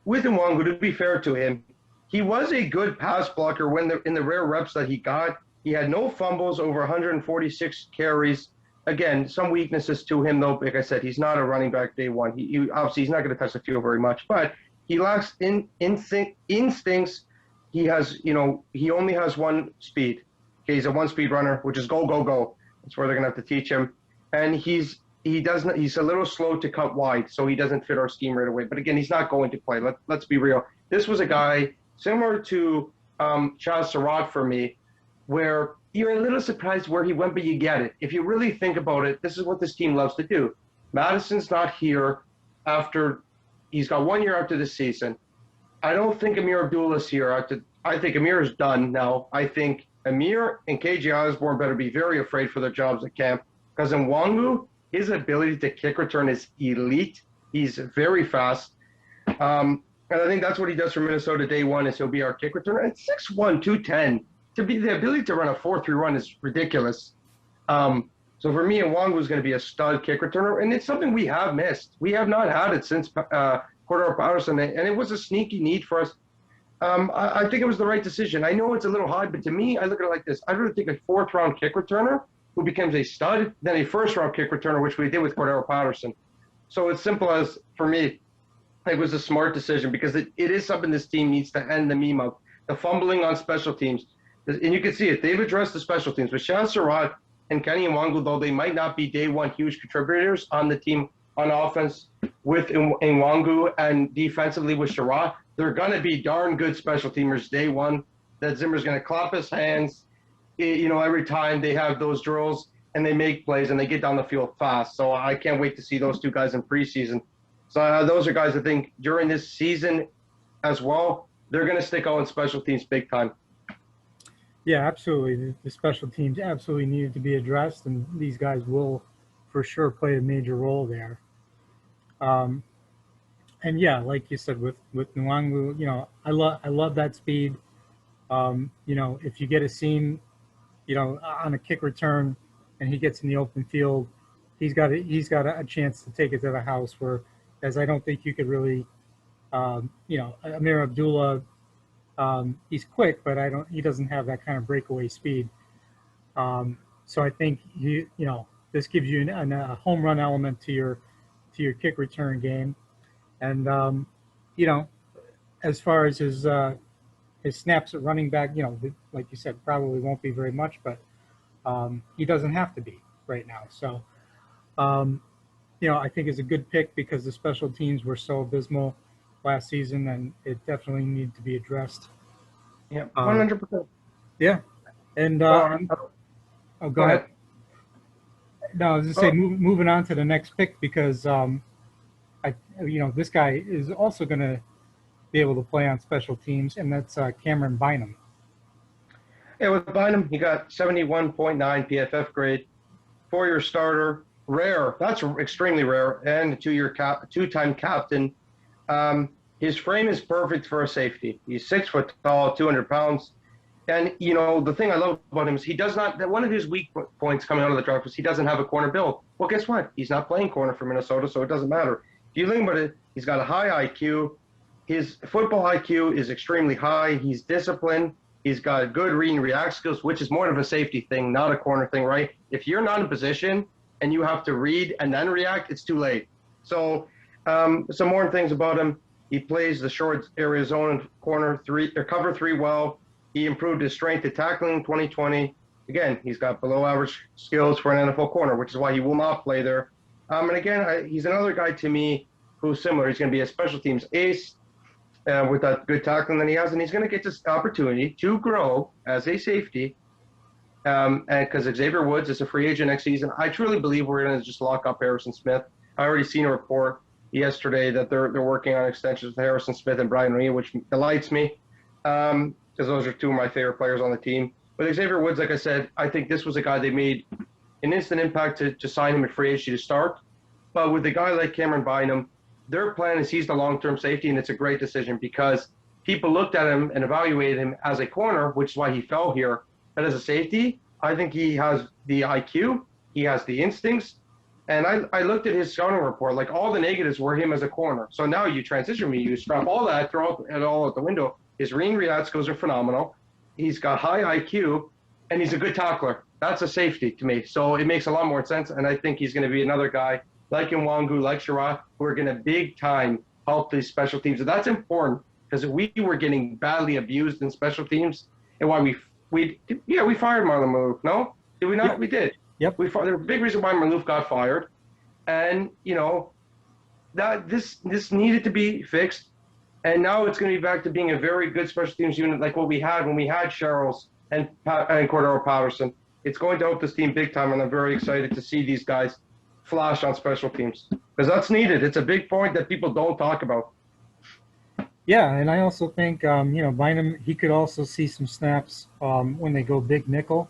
Nwangu, to be fair to him, he was a good pass blocker in the rare reps that he got. He had no fumbles, over 146 carries. Again, some weaknesses to him, though. Like I said, he's not a running back day one. He obviously he's not going to touch the field very much, but he lacks instincts. He has, he only has one speed. Okay, he's a one-speed runner, which is go, go, go. That's where they're going to have to teach him. And he's a little slow to cut wide, so he doesn't fit our scheme right away. But again, he's not going to play. Let's be real. This was a guy similar to Chaz Surratt for me, where you're a little surprised where he went, but you get it. If you really think about it, this is what this team loves to do. Madison's not here he's got 1 year after this season. I don't think Amir Abdullah's here. I think Amir is done now. I think Amir and KJ Osborne better be very afraid for their jobs at camp, because Nwangu, his ability to kick return is elite. He's very fast. And I think that's what he does for Minnesota day one, is he'll be our kick returner. At 6'1", 210. To be the ability to run a 4.3 run is ridiculous. So for me, Nwangu is going to be a stud kick returner, and it's something we have missed. We have not had it since Cordero Patterson, and it was a sneaky need for us. I think it was the right decision. I know it's a little hard, but to me, I look at it like this. I'd rather take a fourth-round kick returner who becomes a stud than a first-round kick returner, which we did with Cordero Patterson. So it's simple as, for me, it was a smart decision, because it is something this team needs to end the meme of, the fumbling on special teams. And you can see it. They've addressed the special teams. With Chaz Surratt and Kenny Nwangu, though they might not be day one huge contributors on the team on offense with Nwangu and defensively with Surratt, they're going to be darn good special teamers day one. That Zimmer's going to clap his hands, every time they have those drills, and they make plays and they get down the field fast. So I can't wait to see those two guys in preseason. So those are guys I think during this season as well, they're going to stick out in special teams big time. Yeah, absolutely. The special teams absolutely needed to be addressed, and these guys will for sure play a major role there. And yeah, like you said, with Nwangu, I love that speed. If you get a seam, on a kick return, and he gets in the open field, he's got a chance to take it to the house. Whereas I don't think you could really, Amir Abdullah. He's quick, but he doesn't have that kind of breakaway speed. So I think this gives you a home run element to your kick return game, and as far as his snaps at running back, like you said, probably won't be very much, but he doesn't have to be right now. So I think it's a good pick, because the special teams were so abysmal last season, and it definitely needed to be addressed. Yeah, 100%. Yeah, and go ahead. No, I was just saying, moving on to the next pick, because this guy is also going to be able to play on special teams, and that's Cameron Bynum. Yeah, with Bynum, he got 71.9 PFF grade, 4-year starter, rare. That's extremely rare, and two-time captain. His frame is perfect for a safety. He's 6 foot tall, 200 pounds. And the thing I love about him is he does not. One of his weak points coming out of the draft was he doesn't have a corner build. Well, guess what? He's not playing corner for Minnesota, so it doesn't matter. If you think about it, he's got a high IQ. His football IQ is extremely high. He's disciplined. He's got good read and react skills, which is more of a safety thing, not a corner thing, right? If you're not in position and you have to read and then react, it's too late. So, some more things about him. He plays the short area zone and corner three or cover three well. He improved his strength at tackling in 2020. Again, he's got below average skills for an NFL corner, which is why he will not play there. And again, he's another guy to me who's similar. He's going to be a special teams ace with that good tackling that he has, and he's going to get this opportunity to grow as a safety. And because Xavier Woods is a free agent next season, I truly believe we're going to just lock up Harrison Smith. I already seen a report yesterday that they're working on extensions with Harrison Smith and Brian Rhea, which delights me. Because those are two of my favorite players on the team. But Xavier Woods, like I said, I think this was a guy they made an instant impact to sign him at free agency to start. But with a guy like Cameron Bynum, their plan is he's the long-term safety, and it's a great decision because people looked at him and evaluated him as a corner, which is why he fell here. But as a safety, I think he has the IQ, he has the instincts, and I looked at his scouting report. Like, all the negatives were him as a corner. So now you transition me, you scrap all that, throw it all out the window. His read and react skills are phenomenal. He's got high IQ, and he's a good tackler. That's a safety to me. So it makes a lot more sense, and I think he's going to be another guy like Nwangu, like Sherrod, who are going to big time help these special teams. And that's important because we were getting badly abused in special teams, and why we fired Marlon Maloof. No, did we not? Yep. We did. Yep. There's a big reason why Maloof got fired, and that this needed to be fixed. And now it's going to be back to being a very good special teams unit like what we had when we had Sherrills and Cordero Patterson. It's going to help this team big time, and I'm very excited to see these guys flash on special teams because that's needed. It's a big point that people don't talk about. Yeah, and I also think Bynum, he could also see some snaps when they go big nickel.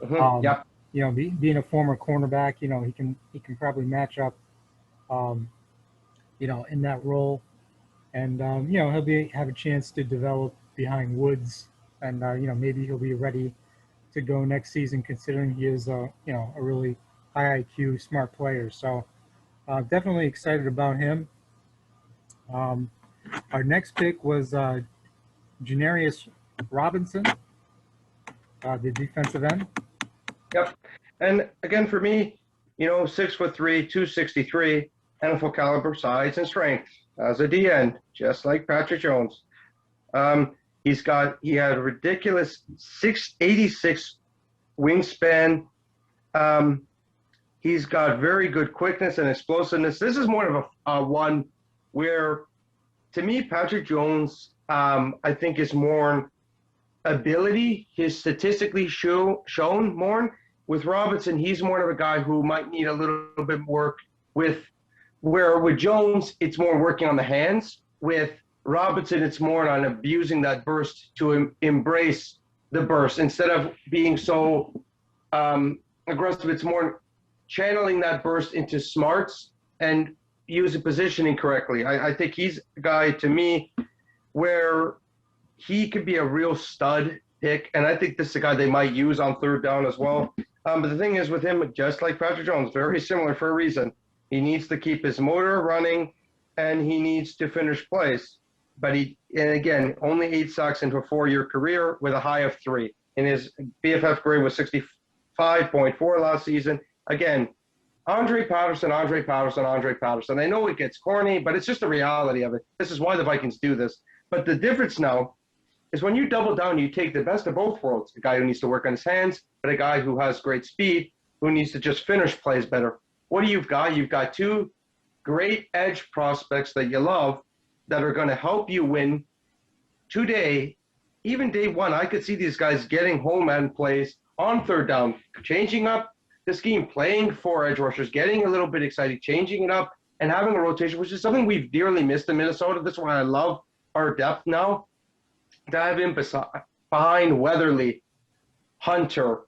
Yeah. Being a former cornerback, he can probably match up, in that role. And, he'll have a chance to develop behind Woods. And, maybe he'll be ready to go next season considering he is, a really high IQ, smart player. So definitely excited about him. Our next pick was Janarius Robinson, the defensive end. Yep. And again, for me, 6'3", 263, NFL caliber, size, and strength as a DN, just like Patrick Jones. He had a ridiculous 6'86" wingspan. He's got very good quickness and explosiveness. This is more of a one where, to me, Patrick Jones, I think, is more ability. He's statistically shown more. With Robinson, he's more of a guy who might need a little bit work with Jones, it's more working on the hands. With Robinson, it's more on abusing that burst to embrace the burst. Instead of being so aggressive, it's more channeling that burst into smarts and using positioning correctly. I think he's a guy, to me, where he could be a real stud pick, and I think this is a guy they might use on third down as well. But the thing is with him, just like Patrick Jones, very similar for a reason. He needs to keep his motor running, and he needs to finish plays. But again, only 8 sacks into a 4-year career with a high of 3. And his BFF grade was 65.4 last season. Again, Andre Patterson. I know it gets corny, but it's just the reality of it. This is why the Vikings do this. But the difference now is when you double down, you take the best of both worlds. A guy who needs to work on his hands, but a guy who has great speed, who needs to just finish plays better. What do you've got? You've got 2 great edge prospects that you love that are going to help you win today. Even day one, I could see these guys getting home end plays on third down, changing up the scheme, playing 4 edge rushers, getting a little bit excited, changing it up, and having a rotation, which is something we've dearly missed in Minnesota. That's why I love our depth now. To have him behind Weatherly, Hunter,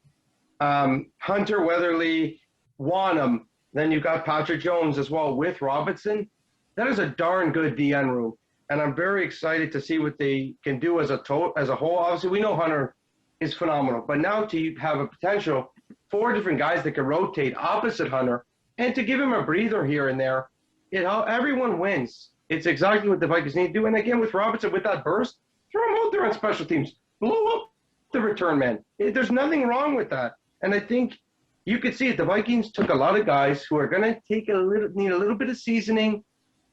Weatherly, Wanham. Then you've got Patrick Jones as well with Robinson. That is a darn good DN room. And I'm very excited to see what they can do as a whole. Obviously, we know Hunter is phenomenal. But now to have a potential 4 different guys that can rotate opposite Hunter and to give him a breather here and there, everyone wins. It's exactly what the Vikings need to do. And again, with Robinson, with that burst, throw him out there on special teams. Blow up the return man. There's nothing wrong with that. And I think you could see it. The Vikings took a lot of guys who are going to need a little bit of seasoning,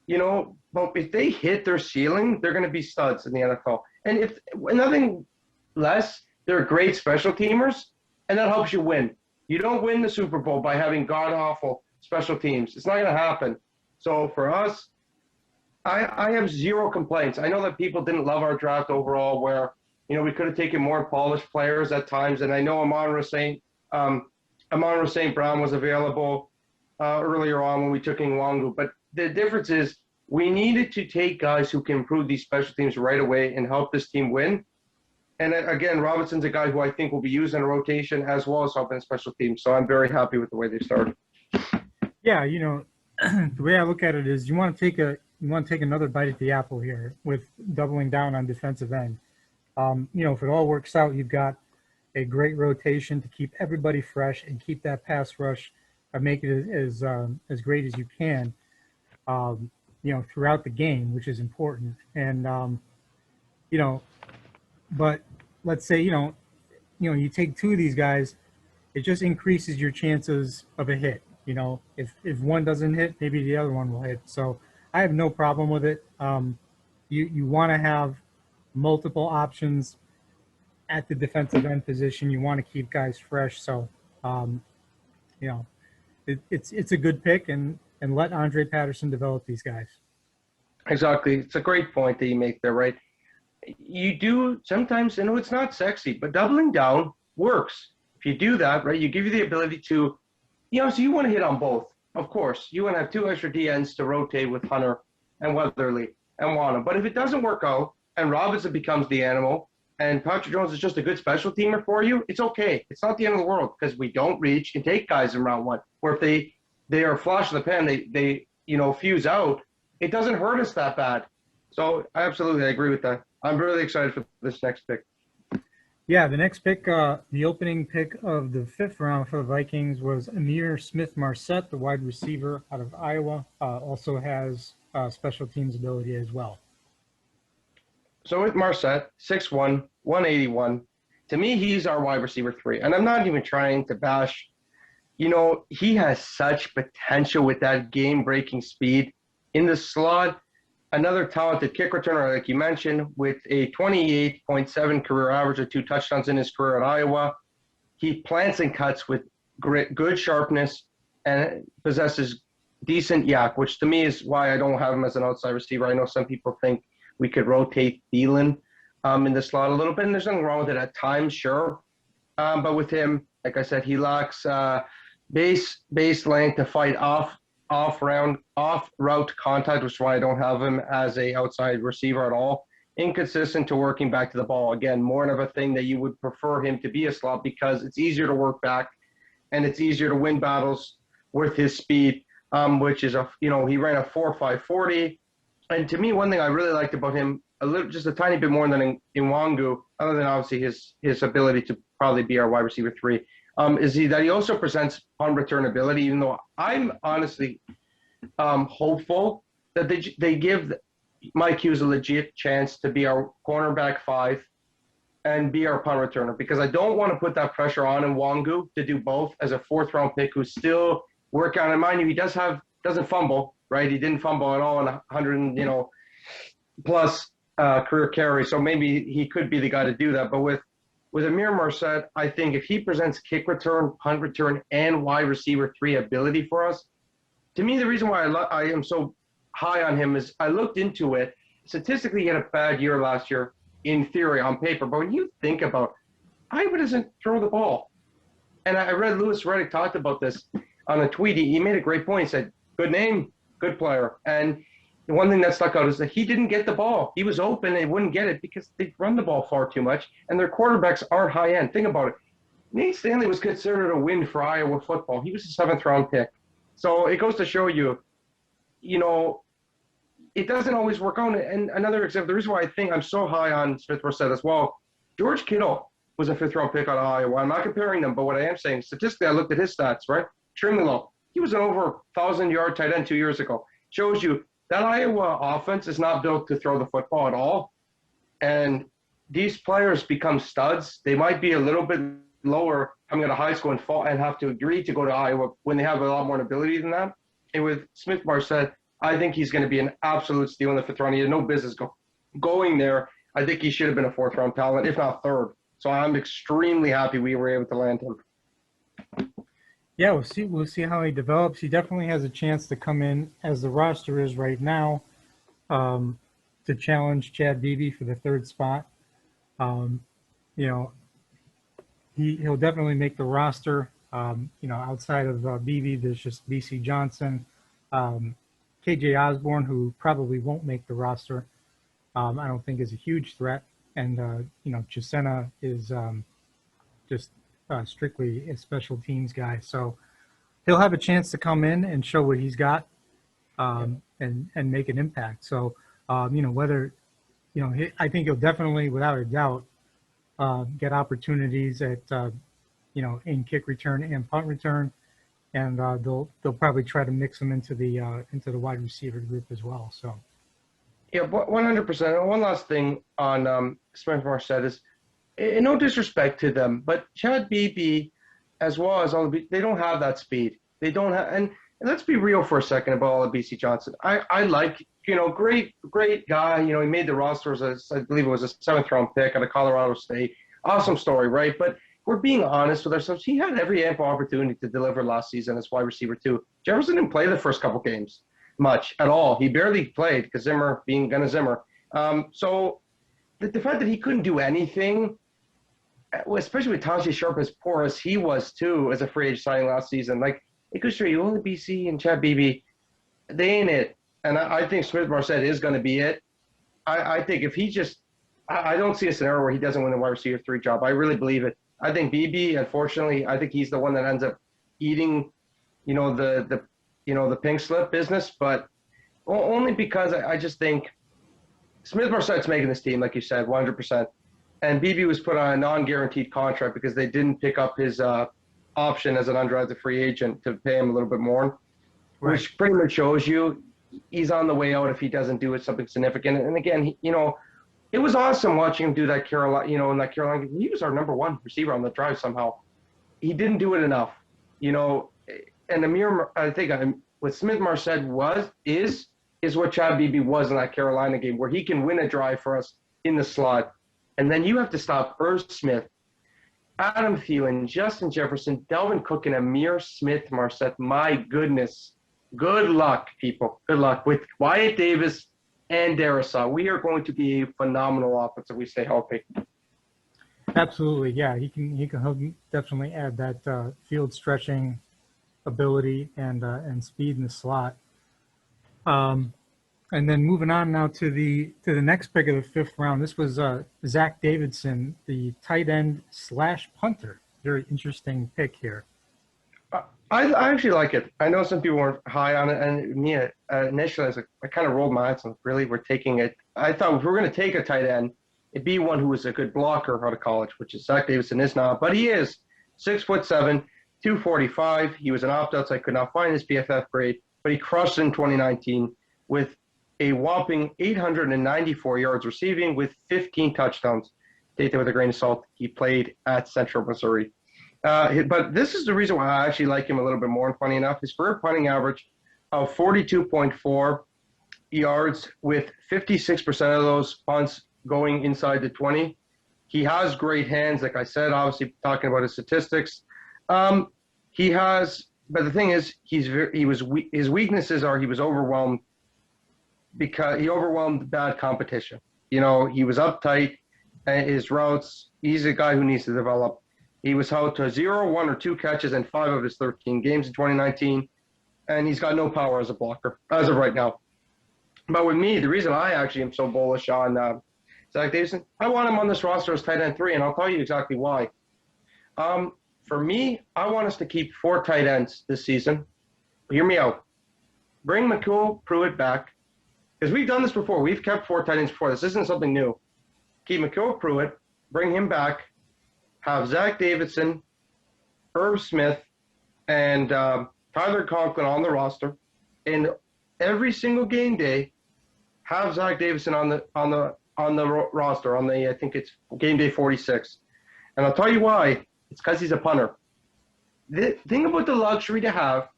but if they hit their ceiling, they're going to be studs in the NFL. And if nothing less, they're great special teamers, and that helps you win. You don't win the Super Bowl by having god-awful special teams. It's not going to happen. So for us, I have zero complaints. I know that people didn't love our draft overall where, we could have taken more polished players at times. And I know Amon-Ra St. Brown was available earlier on when we took Nwangu. But the difference is we needed to take guys who can improve these special teams right away and help this team win. And again, Robinson's a guy who I think will be used in a rotation as well as helping special teams. So I'm very happy with the way they started. Yeah, the way I look at it is you want to take another bite at the apple here with doubling down on defensive end. If it all works out, you've got a great rotation to keep everybody fresh and keep that pass rush, make it as great as you can, throughout the game, which is important. And but let's say you take 2 of these guys, it just increases your chances of a hit. If one doesn't hit, maybe the other one will hit. So I have no problem with it. You want to have multiple options at the defensive end position. You want to keep guys fresh. So, it's a good pick and let Andre Patterson develop these guys. Exactly. It's a great point that you make there, right? You do sometimes, it's not sexy, but doubling down works. If you do that, right, you give you the ability to, so you want to hit on both. Of course, you want to have 2 extra DNs to rotate with Hunter and Weatherly and Wana. But if it doesn't work out and Robinson becomes the animal and Patrick Jones is just a good special teamer for you, it's okay. It's not the end of the world because we don't reach and take guys in round 1. Or if they are flash in the pan, they fuse out, it doesn't hurt us that bad. So I agree with that. I'm really excited for this next pick. Yeah, the next pick, the opening pick of the 5th round for the Vikings was Amir Smith-Marset, the wide receiver out of Iowa. Also has special teams ability as well. So with Marset, 6'1", 181, to me, he's our wide receiver 3. And I'm not even trying to bash. He has such potential with that game-breaking speed in the slot. Another talented kick returner, like you mentioned, with a 28.7 career average of 2 touchdowns in his career at Iowa. He plants and cuts with good sharpness and possesses decent yak, which to me is why I don't have him as an outside receiver. I know some people think we could rotate Thielen in the slot a little bit, and there's nothing wrong with it at times, sure. But with him, like I said, he lacks base length to fight off route contact, which is why I don't have him as a outside receiver at all. Inconsistent to working back to the ball. Again, more of a thing that you would prefer him to be a slot because it's easier to work back and it's easier to win battles with his speed, which is he ran a 4.540. And to me, one thing I really liked about him, just a tiny bit more than Nwangu, other than obviously his ability to probably be our wide receiver 3, is that he also presents punt return ability, even though I'm honestly hopeful that they give Mike Hughes a legit chance to be our cornerback 5 and be our punt returner, because I don't want to put that pressure on Nwangu to do both as a 4th-round pick who's still working on it. Mind you, he doesn't fumble, right? He didn't fumble at all in 100, plus career carry, so maybe he could be the guy to do that. But with Amir Marset, I think if he presents kick return, punt return, and wide receiver 3 ability for us, to me, the reason why I am so high on him is I looked into it. Statistically, he had a bad year last year, in theory, on paper. But when you think about Iowa doesn't throw the ball. And I read Louis Riddick talked about this on a tweet. He made a great point. He said, good name, good player. And the one thing that stuck out is that he didn't get the ball. He was open and wouldn't get it because they run the ball far too much, and their quarterbacks aren't high end. Think about it. Nate Stanley was considered a win for Iowa football. He was a 7th-round pick. So it goes to show you, it doesn't always work out. And another example, the reason why I think I'm so high on Smith-Marset as well, George Kittle was a fifth-round pick out of Iowa. I'm not comparing them, but what I am saying, statistically, I looked at his stats, right? Extremely low. He was an over 1,000-yard tight end 2 years ago. Shows you that Iowa offense is not built to throw the football at all. And these players become studs. They might be a little bit lower coming out of high school and fall and have to agree to go to Iowa when they have a lot more ability than that. And with Smith-Marset, I think he's going to be an absolute steal in the fifth round. He had no business going there. I think he should have been a fourth-round talent, if not third. So I'm extremely happy we were able to land him. Yeah, we'll see how he develops. He definitely has a chance to come in as the roster is right now, to challenge Chad Beebe for the third spot. You know, he'll definitely make the roster. You know, outside of Beebe, there's just BC Johnson, KJ Osborne, who probably won't make the roster. I don't think is a huge threat. And, you know, Chisena is just strictly a special teams guy. So he'll have a chance to come in and show what he's got, and make an impact. So, you know, whether, you know, I think he'll definitely, without a doubt, get opportunities at, you know, in kick return and punt return. And they'll probably try to mix him into the wide receiver group as well. So. Yeah, 100%. One last thing on Smith-Marset is, no disrespect to them, but Chad Beebe, as well as all the, they don't have that speed. They don't have, and let's be real for a second about all of BC Johnson. I like, you know, great guy. You know, he made the roster as I believe it was a 7th-round pick out of Colorado State. Awesome story, right? But we're being honest with ourselves. He had every ample opportunity to deliver last season as wide receiver too. Jefferson didn't play the first couple games much at all. He barely played because Zimmer being Gunna Zimmer. So the fact that he couldn't do anything, especially with Tajay Sharp as poor as he was too as a free agent signing last season, like it goes through you only BC and Chad Beebe, they ain't it. And I think Smith-Marset is going to be it. I think if he just, I don't see a scenario where he doesn't win the wide receiver 3 job. I really believe it. I think Beebe, unfortunately, I think he's the one that ends up eating, you know, the pink slip business, but only because I just think Smith-Marset's making this team, like you said, 100%. And Beebe was put on a non-guaranteed contract because they didn't pick up his option as an undrafted free agent to pay him a little bit more, right, which pretty much shows you he's on the way out if he doesn't do something significant. And again, you know, it was awesome watching him do that Carolina, you know, in that Carolina. He was our number 1 receiver on the drive somehow. He didn't do it enough, you know. And I think what Smith-Marset is what Chad Beebe was in that Carolina game, where he can win a drive for us in the slot. And then you have to stop Irv Smith, Adam Thielen, Justin Jefferson, Delvin Cook, and Amir Smith-Marset. My goodness. Good luck, people. Good luck with Wyatt Davis and Darrisaw. We are going to be a phenomenal offense if we stay healthy. Absolutely, yeah. He can definitely add that field stretching ability and speed in the slot. And then moving on now to the next pick of the 5th round. This was Zach Davidson, the tight end / punter. Very interesting pick here. I actually like it. I know some people weren't high on it, and me initially I kind of rolled my eyes and really we're taking it. I thought if we're going to take a tight end, it'd be one who was a good blocker out of college, which is Zach Davidson is not, but he is 6'7", 245. He was an opt-out, so I could not find his PFF grade, but he crushed in 2019 with a whopping 894 yards receiving with 15 touchdowns. Take that with a grain of salt. He played at Central Missouri. But this is the reason why I actually like him a little bit more, and funny enough, his career punting average of 42.4 yards with 56% of those punts going inside the 20. He has great hands, like I said, obviously talking about his statistics. He has, but the thing is, his weaknesses are he was overwhelmed because he overwhelmed bad competition. You know, he was uptight, his routes, he's a guy who needs to develop. He was held to 0, 1, or 2 catches in 5 of his 13 games in 2019, and he's got no power as a blocker as of right now. But with me, the reason I actually am so bullish on Zach Davidson, I want him on this roster as tight end 3, and I'll tell you exactly why. For me, I want us to keep 4 tight ends this season. Hear me out. Bring McCool Pruitt back, because we've done this before. We've kept 4 tight ends before. This isn't something new. Keep McCool Pruitt, bring him back, have Zach Davidson, Herb Smith, and Tyler Conklin on the roster, and every single game day have Zach Davidson on the roster on the I think it's game day 46, and I'll tell you why. It's because he's a punter. Think about the luxury to have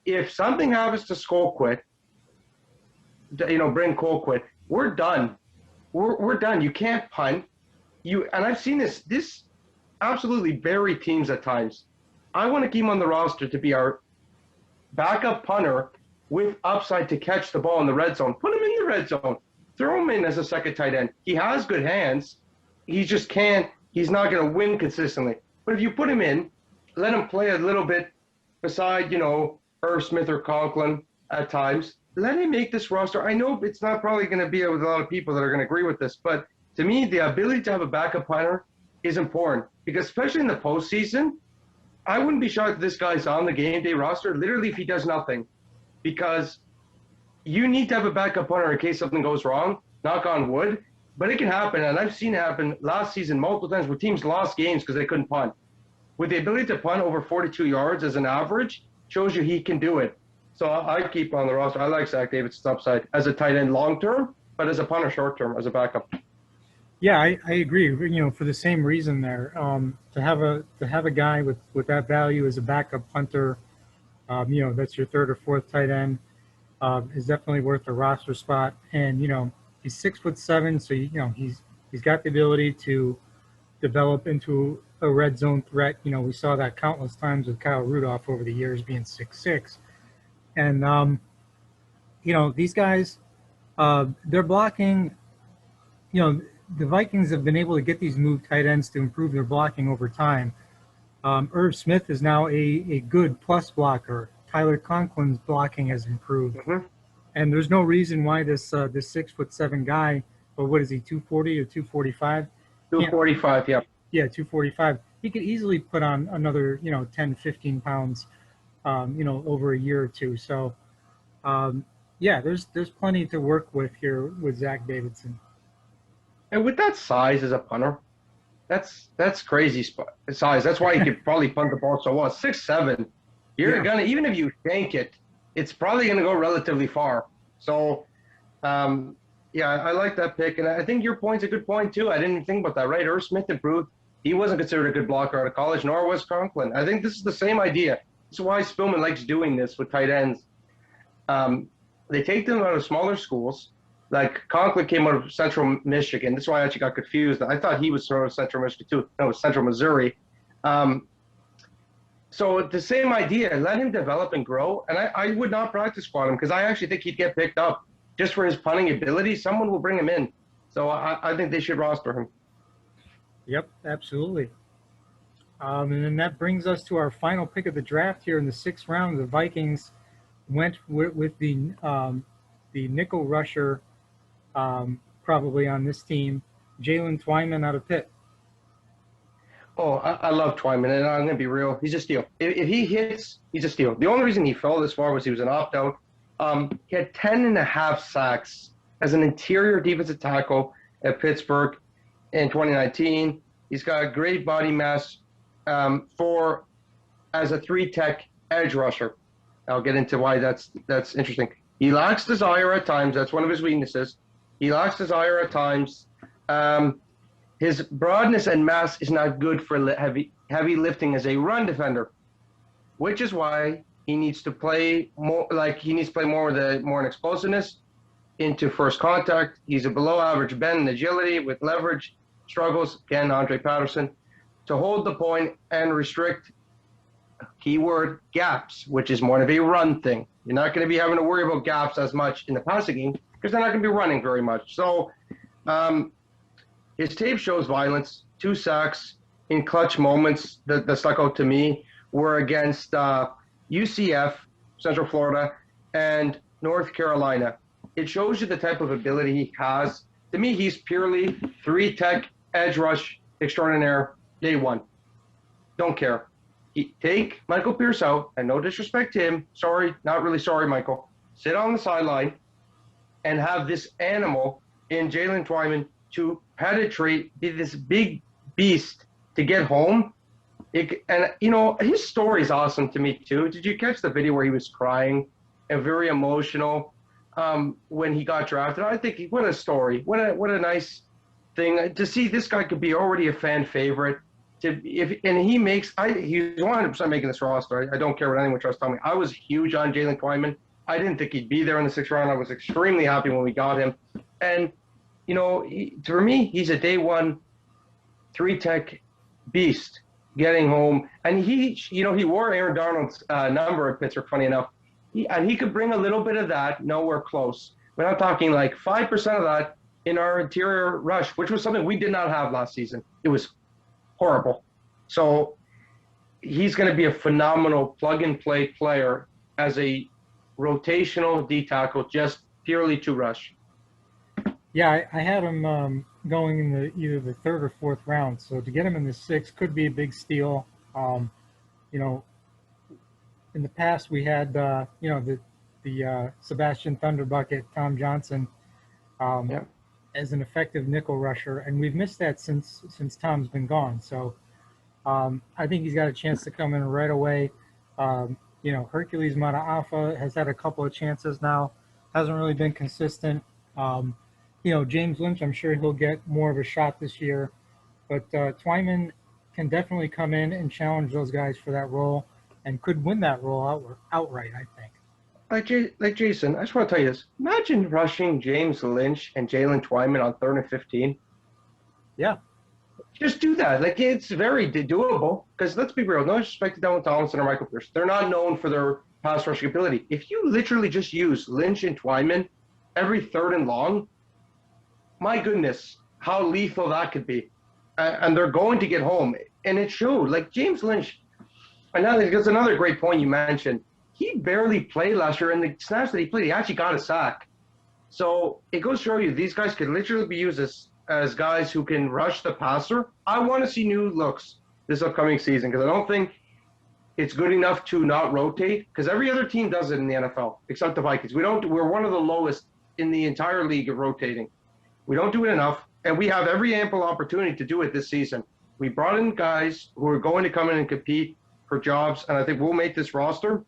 if something happens to Colquitt, Bryn Colquitt, we're done. We're done. You can't punt. And I've seen this absolutely bury teams at times. I want to keep him on the roster to be our backup punter with upside to catch the ball in the red zone. Put him in the red zone. Throw him in as a second tight end. He has good hands. He just can't. He's not going to win consistently. But if you put him in, let him play a little bit beside, Irv Smith or Conklin at times. Let him make this roster. I know it's not probably going to be with a lot of people that are going to agree with this, but to me, the ability to have a backup punter is important because especially in the postseason, I wouldn't be shocked if this guy's on the game day roster literally if he does nothing, because you need to have a backup punter in case something goes wrong, knock on wood, but it can happen, and I've seen it happen last season multiple times where teams lost games because they couldn't punt. With the ability to punt over 42 yards as an average shows you he can do it. So I keep on the roster. I like Zach Davidson's upside as a tight end long term, but as a punter short term as a backup. Yeah, I agree. For the same reason there, to have a guy with that value as a backup punter, that's your third or fourth tight end, is definitely worth a roster spot. And he's 6'7", so he's got the ability to develop into a red zone threat. We saw that countless times with Kyle Rudolph over the years being 6'6". And these guys, they're blocking. The Vikings have been able to get these moved tight ends to improve their blocking over time. Irv Smith is now a good plus blocker. Tyler Conklin's blocking has improved, and there's no reason why this 6'7" guy, or what is he, 240 or 245? 245, yeah. Yeah, 245. He could easily put on another 10, 15 pounds, over a year or two. So, there's plenty to work with here with Zach Davidson. And with that size as a punter, that's crazy size. That's why you could probably punt the ball so well. 6'7", you're gonna, even if you shank it, it's probably gonna go relatively far. So, I like that pick, and I think your point's a good point too. I didn't even think about that. Right, Irv Smith improved. He wasn't considered a good blocker out of college, nor was Conklin. I think this is the same idea. This is why Spillman likes doing this with tight ends. They take them out of smaller schools. Like Conklin came out of Central Michigan. That's why I actually got confused. I thought he was from Central Michigan too. No, it was Central Missouri. So the same idea. Let him develop and grow. And I would not practice squad him because I actually think he'd get picked up just for his punting ability. Someone will bring him in. So I think they should roster him. Yep, absolutely. And then that brings us to our final pick of the draft here in the 6th round. The Vikings went with the nickel rusher, probably on this team, Jalen Twyman out of Pitt. Oh, I love Twyman, and I'm going to be real. He's a steal. If he hits, he's a steal. The only reason he fell this far was he was an opt-out. He had 10.5 sacks as an interior defensive tackle at Pittsburgh in 2019. He's got great body mass as a 3-tech edge rusher. I'll get into why that's interesting. He lacks desire at times. That's one of his weaknesses. He lacks desire at times. His broadness and mass is not good for heavy lifting as a run defender, which is why he needs to play more. He needs to play more with more explosiveness into first contact. He's a below average bend and agility with leverage struggles. Again, Andre Patterson, to hold the point and restrict, keyword, gaps, which is more of a run thing. You're not going to be having to worry about gaps as much in the passing game because they're not going to be running very much. So his tape shows violence. 2 sacks in clutch moments that stuck out to me were against UCF, Central Florida, and North Carolina. It shows you the type of ability he has. To me, he's purely 3-tech edge rush extraordinaire day one. Don't care. Take Michael Pierce out, and no disrespect to him. Sorry, not really sorry, Michael. Sit on the sideline and have this animal in Jalen Twyman to penetrate, be this big beast to get home. And his story is awesome to me too. Did you catch the video where he was crying and very emotional when he got drafted? I think what a story. What a nice thing to see. This guy could be already a fan favorite. He's 100% making this roster. I don't care what anyone tries to tell me. I was huge on Jalen Twyman. I didn't think he'd be there in the 6th round. I was extremely happy when we got him. And for me, he's a day one 3-tech beast getting home. And he wore Aaron Donald's number at Pittsburgh, funny enough. He could bring a little bit of that, nowhere close. But I'm talking like 5% of that in our interior rush, which was something we did not have last season. It was horrible. So he's going to be a phenomenal plug-and-play player as a rotational D tackle, just purely to rush. Yeah, I had him going in either the 3rd or 4th round. So to get him in the 6th could be a big steal. In the past we had the Sebastian Thunderbucket, Tom Johnson, as an effective nickel rusher, and we've missed that since Tom's been gone. So I think he's got a chance to come in right away. Hercules Mataafa has had a couple of chances now, hasn't really been consistent. James Lynch, I'm sure he'll get more of a shot this year, but Twyman can definitely come in and challenge those guys for that role and could win that role outright, I think. Like Jason, I just want to tell you this. Imagine rushing James Lynch and Jalen Twyman on 3rd and 15. Yeah. Just do that. Like, it's very doable because let's be real. No disrespect to Dylan Tomlinson or Michael Pierce. They're not known for their pass rushing ability. If you literally just use Lynch and Twyman every 3rd and long, my goodness, how lethal that could be. And they're going to get home. And it showed. Like, James Lynch, there's another great point you mentioned. He barely played last year, and the snaps that he played, he actually got a sack. So it goes to show you these guys could literally be used as guys who can rush the passer. I want to see new looks this upcoming season because I don't think it's good enough to not rotate because every other team does it in the NFL except the Vikings. We're one of the lowest in the entire league of rotating. We don't do it enough, and we have every ample opportunity to do it this season. We brought in guys who are going to come in and compete for jobs, and I think we'll make this roster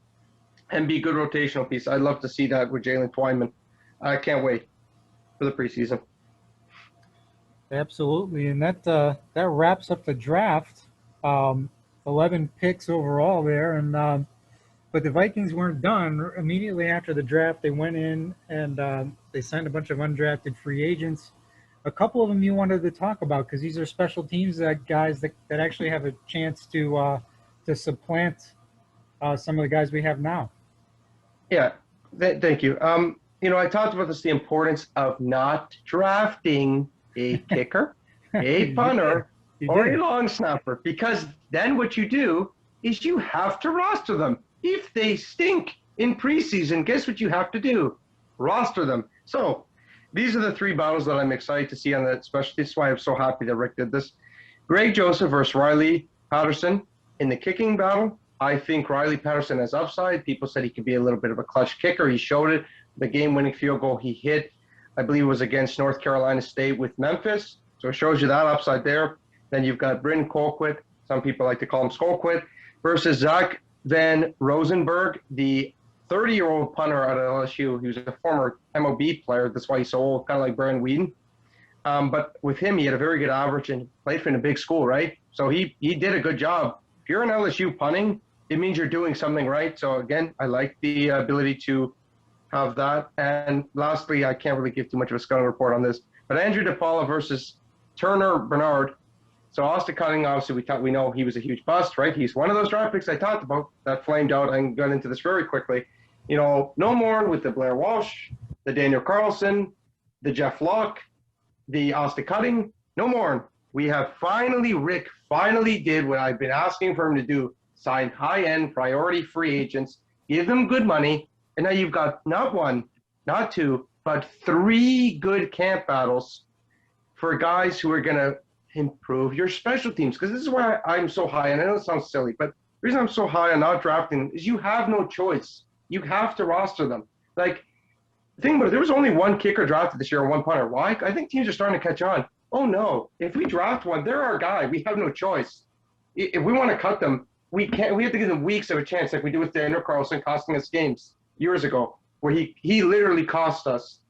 and be a good rotational piece. I'd love to see that with Jalen Twyman. I can't wait for the preseason. Absolutely, and that wraps up the draft. 11 picks overall there, and but the Vikings weren't done. Immediately after the draft, they went in and they signed a bunch of undrafted free agents. A couple of them you wanted to talk about because these are special teams guys that actually have a chance to supplant some of the guys we have now. Yeah, thank you. I talked about this, the importance of not drafting a kicker, a punter, or a long snapper, because then what you do is you have to roster them. If they stink in preseason, guess what you have to do? Roster them. So these are the 3 battles that I'm excited to see on that special. This is why I'm so happy that Rick did this. Greg Joseph versus Riley Patterson in the kicking battle. I think Riley Patterson has upside. People said he could be a little bit of a clutch kicker. He showed it. The game-winning field goal he hit, I believe it was against North Carolina State with Memphis. So it shows you that upside there. Then you've got Bryn Colquitt. Some people like to call him Skolquitt versus Zach Van Rosenberg, the 30-year-old punter out of LSU. He was a former MOB player. That's why he's so old, kind of like Brian Whedon. But with him, he had a very good average and played for a big school, right? So he did a good job. If you're an LSU punting, it means you're doing something right. So, again, I like the ability to have that. And lastly, I can't really give too much of a scouting report on this, but Andrew DePaula versus Turner Bernard. So Austin Cutting, obviously, we know he was a huge bust, right? He's one of those draft picks I talked about that flamed out and got into this very quickly. No more with the Blair Walsh, the Daniel Carlson, the Jeff Locke, the Austin Cutting. No more. We have Rick finally did what I've been asking for him to do, sign high-end priority free agents, give them good money, and now you've got not 1, not 2, but 3 good camp battles for guys who are going to improve your special teams. Because this is why I'm so high, and I know it sounds silly, but the reason I'm so high on not drafting is you have no choice. You have to roster them. Like, the thing about it, there was only 1 kicker drafted this year and 1 punter. Why? I think teams are starting to catch on. oh no, if we draft one, they're our guy. We have no choice. If we want to cut them, we can't. We have to give them weeks of a chance, like we did with Daniel Carlson, costing us games years ago, where he literally cost us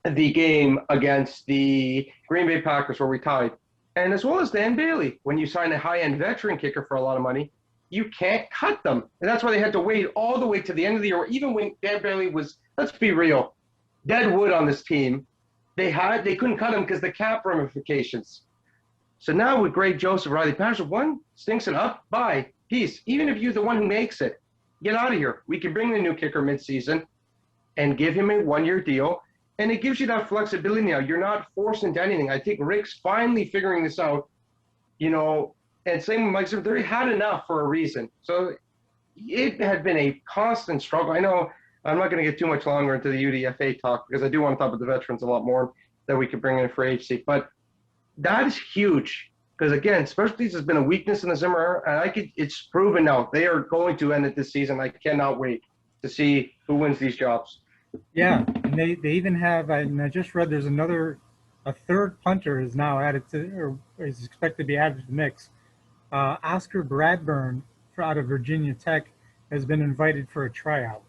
the game against the Green Bay Packers where we tied. And as well as Dan Bailey, when you sign a high-end veteran kicker for a lot of money, you can't cut them. And that's why they had to wait all the way to the end of the year, even when Dan Bailey was, let's be real, dead wood on this team. They couldn't cut him because the cap ramifications. So now with Greg Joseph, Riley Patterson, one stinks it up, bye, peace. Even if you're the one who makes it, get out of here. We can bring the new kicker midseason and give him a one-year deal. And it gives you that flexibility now. You're not forced into anything. I think Rick's finally figuring this out, and same with Mike Zimmer. They had enough for a reason. So it had been a constant struggle. I know I'm not going to get too much longer into the UDFA talk because I do want to talk about the veterans a lot more that we could bring in for agency. But that is huge because, again, specialties has been a weakness in the Zimmer era, and it's proven now. They are going to end it this season. I cannot wait to see who wins these jobs. Yeah, and they even have, and I just read there's a third punter is now added to, or is expected to be added to the mix. Oscar Bradburn out of Virginia Tech has been invited for a tryout.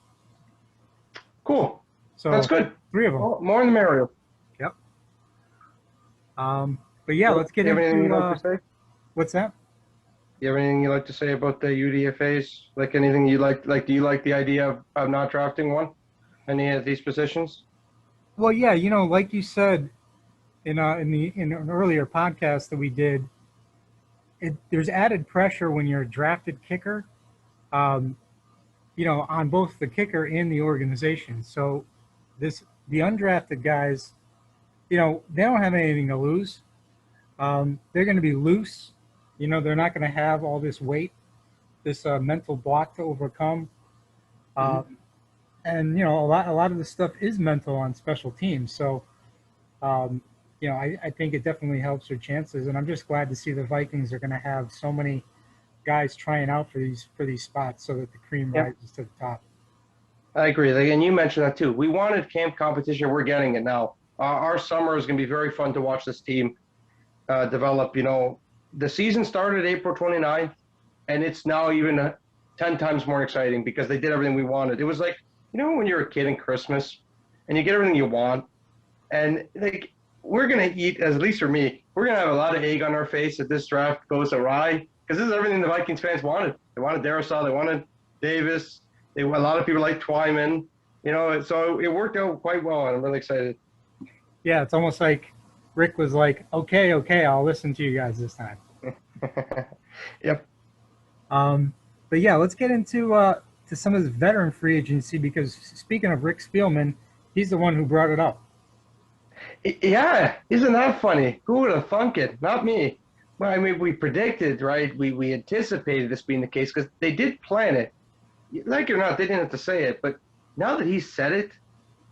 Cool. So that's good. 3 of them. Well, more in the merrier. Yep. But yeah, let's get into. Anything you'd like to say? What's that? You have anything you'd like to say about the UDFAs? Like anything you like? Like, do you like the idea of not drafting one? Any of these positions? Well, yeah, like you said in an earlier podcast that we did, there's added pressure when you're a drafted kicker, on both the kicker and the organization. So the undrafted guys, they don't have anything to lose. They're going to be loose. They're not going to have all this weight, this mental block to overcome. And a lot of the stuff is mental on special teams. So, I think it definitely helps their chances. And I'm just glad to see the Vikings are going to have so many guys trying out for these spots, so that the cream rises to the top. I agree. And you mentioned that too. We wanted camp competition. We're getting it now. Our summer is going to be very fun to watch this team develop. The season started April 29th, and it's now even 10 times more exciting because they did everything we wanted. It was like, when you're a kid in Christmas and you get everything you want, and like we're going to eat, at least for me, we're going to have a lot of egg on our face if this draft goes awry because this is everything the Vikings fans wanted. They wanted Darrisaw, they wanted Davis, a lot of people like Twyman, so it worked out quite well, and I'm really excited. Yeah, it's almost like Rick was like, okay, I'll listen to you guys this time. Yep. But yeah, let's get into to some of the veteran free agency, because speaking of Rick Spielman, he's the one who brought it up. Yeah, isn't that funny? Who would have thunk it? Not me. Well, I mean, we predicted, right? We anticipated this being the case because they did plan it. Like it or not, they didn't have to say it. But now that he said it,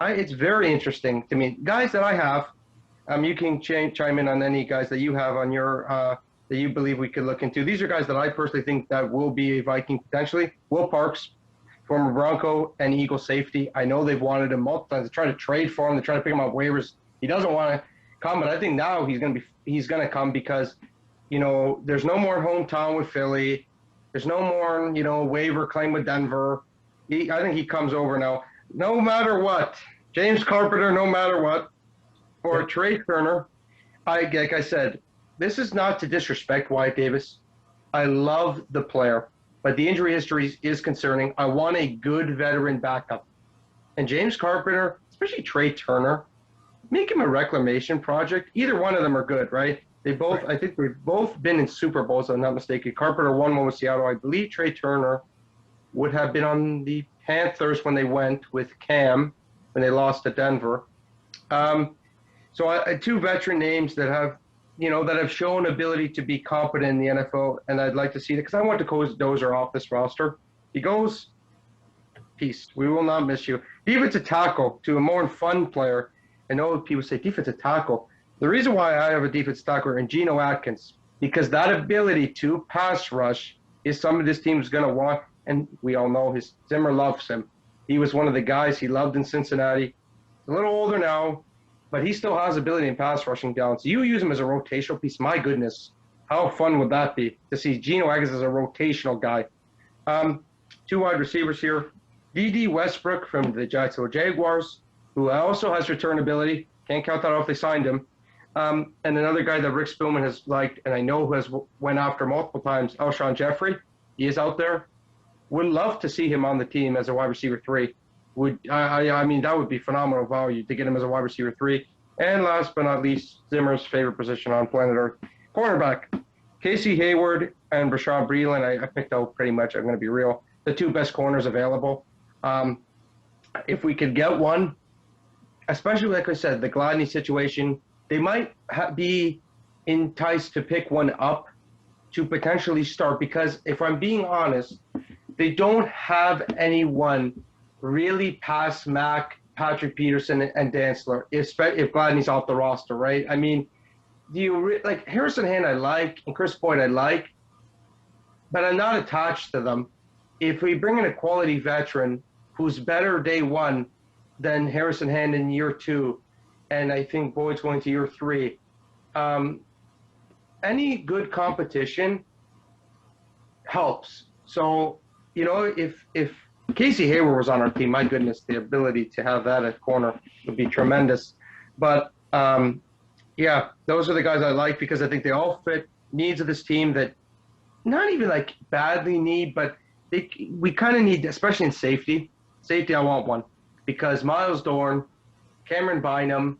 it's very interesting to me. Guys that I have, you can chime in on any guys that you have on your that you believe we could look into. These are guys that I personally think that will be a Viking potentially. Will Parks, former Bronco and Eagle safety. I know they've wanted him multiple times. They try to trade for him. They try to pick him up waivers. He doesn't want to come, but I think now he's gonna come because, there's no more hometown with Philly. There's no more, waiver claim with Denver. I think he comes over now, no matter what. James Carpenter, no matter what. Or Trey Turner. Like I said, this is not to disrespect Wyatt Davis. I love the player, but the injury history is concerning. I want a good veteran backup. And James Carpenter, especially Trey Turner, make him a reclamation project. Either one of them are good, right? I think they've both been in Super Bowls, if I'm not mistaken. Carpenter won one with Seattle. I believe Trey Turner would have been on the Panthers when they went with Cam, when they lost to Denver. So two veteran names that have shown ability to be competent in the NFL, and I'd like to see it because I want to close Dozer off this roster. He goes, peace. We will not miss you. Defensive tackle to a more fun player. I know people say defensive tackle. The reason why I have a defensive tackle in Geno Atkins, because that ability to pass rush is something this team is going to want, and we all know Zimmer loves him. He was one of the guys he loved in Cincinnati. He's a little older now, but he still has ability in pass rushing down. So you use him as a rotational piece. My goodness, how fun would that be to see Geno Atkins as a rotational guy? Two wide receivers here. D.D. Westbrook from the Jacksonville Jaguars, who also has return ability. Can't count that off. They signed him. And another guy that Rick Spielman has liked, and I know who has went after multiple times, Alshon Jeffrey. He is out there. Would love to see him on the team as a wide receiver 3. I mean, that would be phenomenal value to get him as a wide receiver 3. And last but not least, Zimmer's favorite position on planet Earth, cornerback. Casey Hayward and Rashad Breeland, I picked out pretty much, I'm going to be real, the 2 best corners available. If we could get one, especially like I said, the Gladney situation, they might be enticed to pick one up to potentially start, because if I'm being honest, they don't have anyone really past Mac, Patrick Peterson, and Dantzler, if Gladney's off the roster, right? I mean, like Harrison Hand I like, and Chris Boyd I like, but I'm not attached to them. If we bring in a quality veteran who's better day 1 than Harrison Hand in year 2, and I think Boyd's going to year 3, any good competition helps. So, if Casey Hayward was on our team, my goodness, the ability to have that at corner would be tremendous. But, yeah, those are the guys I like, because I think they all fit needs of this team that not even like badly need, but we kind of need, especially in safety. Safety, I want one, because Miles Dorn, Cameron Bynum,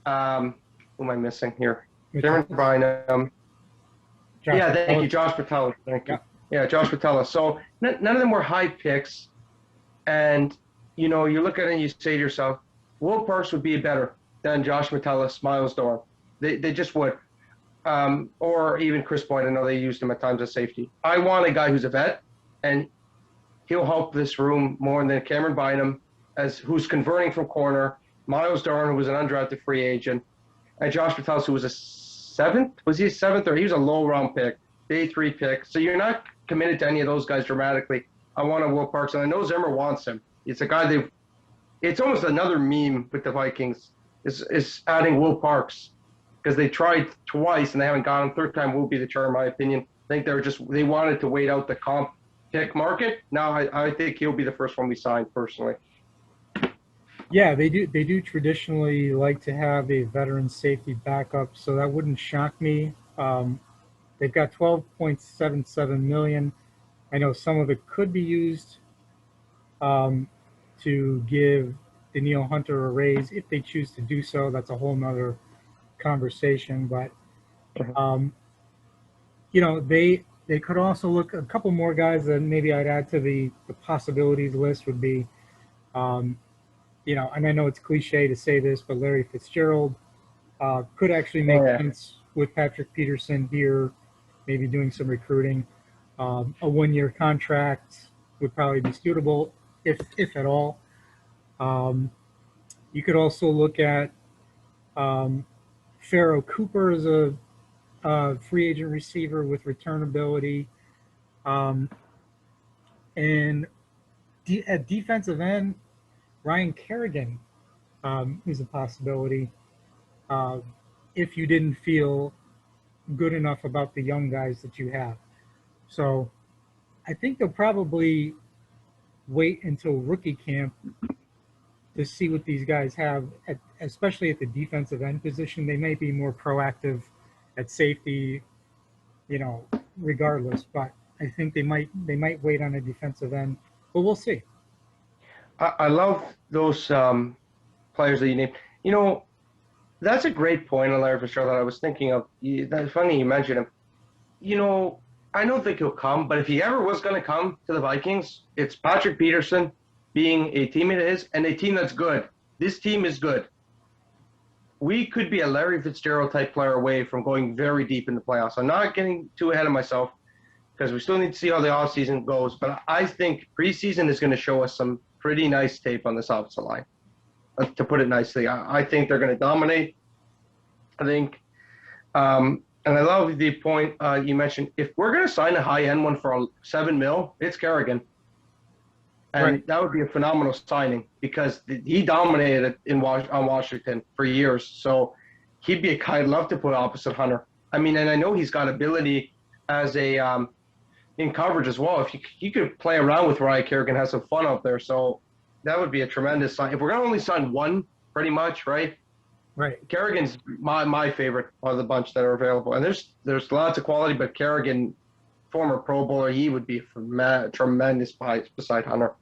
who am I missing here? Cameron Bynum. Yeah, thank you, Josh Patella. Thank you. Yeah, Josh Patella. So none of them were high picks. And, you look at it and you say to yourself, Will Parks would be better than Josh Metellus, Miles Dorn. They just would. Or even Chris Boyd. I know they used him at times as safety. I want a guy who's a vet, and he'll help this room more than Cameron Bynum, who's converting from corner, Miles Dorn, who was an undrafted free agent, and Josh Metellus, who was a 7th? Was he a 7th, or he was a low-round pick, day 3 pick. So you're not committed to any of those guys dramatically. I want a Will Parks, and I know Zimmer wants him. It's a guy it's almost another meme with the Vikings is adding Will Parks, because they tried twice and they haven't got him. Third time will be the charm, in my opinion. I think they wanted to wait out the comp pick market. Now I think he'll be the first one we sign personally. Yeah, they do traditionally like to have a veteran safety backup, so that wouldn't shock me. They've got $12.77 million. I know some of it could be used to give Danielle Hunter a raise if they choose to do so. That's a whole nother conversation. But they could also look a couple more guys that maybe I'd add to the possibilities list would be, and I know it's cliche to say this, but Larry Fitzgerald could actually make sense with Patrick Peterson here, maybe doing some recruiting. A 1-year contract would probably be suitable, if at all. You could also look at Pharaoh Cooper as a free agent receiver with return ability. And at defensive end, Ryan Kerrigan is a possibility if you didn't feel good enough about the young guys that you have. So I think they'll probably wait until rookie camp to see what these guys have, especially at the defensive end position. They may be more proactive at safety, regardless. But I think they might wait on a defensive end, but we'll see. I love those players that you named. That's a great point on Larry Fitzgerald that I was thinking of. That's funny you mentioned him. I don't think he'll come, but if he ever was going to come to the Vikings, it's Patrick Peterson being a teammate of his and a team that's good. This team is good. We could be a Larry Fitzgerald type player away from going very deep in the playoffs. I'm not getting too ahead of myself because we still need to see how the offseason goes, but I think preseason is going to show us some pretty nice tape on this offensive line, to put it nicely. I think they're going to dominate. I think and I love the point you mentioned. If we're going to sign a high-end one for $7 million, it's Kerrigan. And Right. that would be a phenomenal signing because he dominated on Washington for years. So he'd be a guy I'd love to put opposite Hunter. I mean, and I know he's got ability as a in coverage as well. If you could play around with Ryan Kerrigan, have some fun out there. So that would be a tremendous sign. If we're gonna only sign one, pretty much, right? Right. Kerrigan's my favorite of the bunch that are available, and there's lots of quality, but Kerrigan, former Pro Bowler, he would be a tremendous beside Hunter.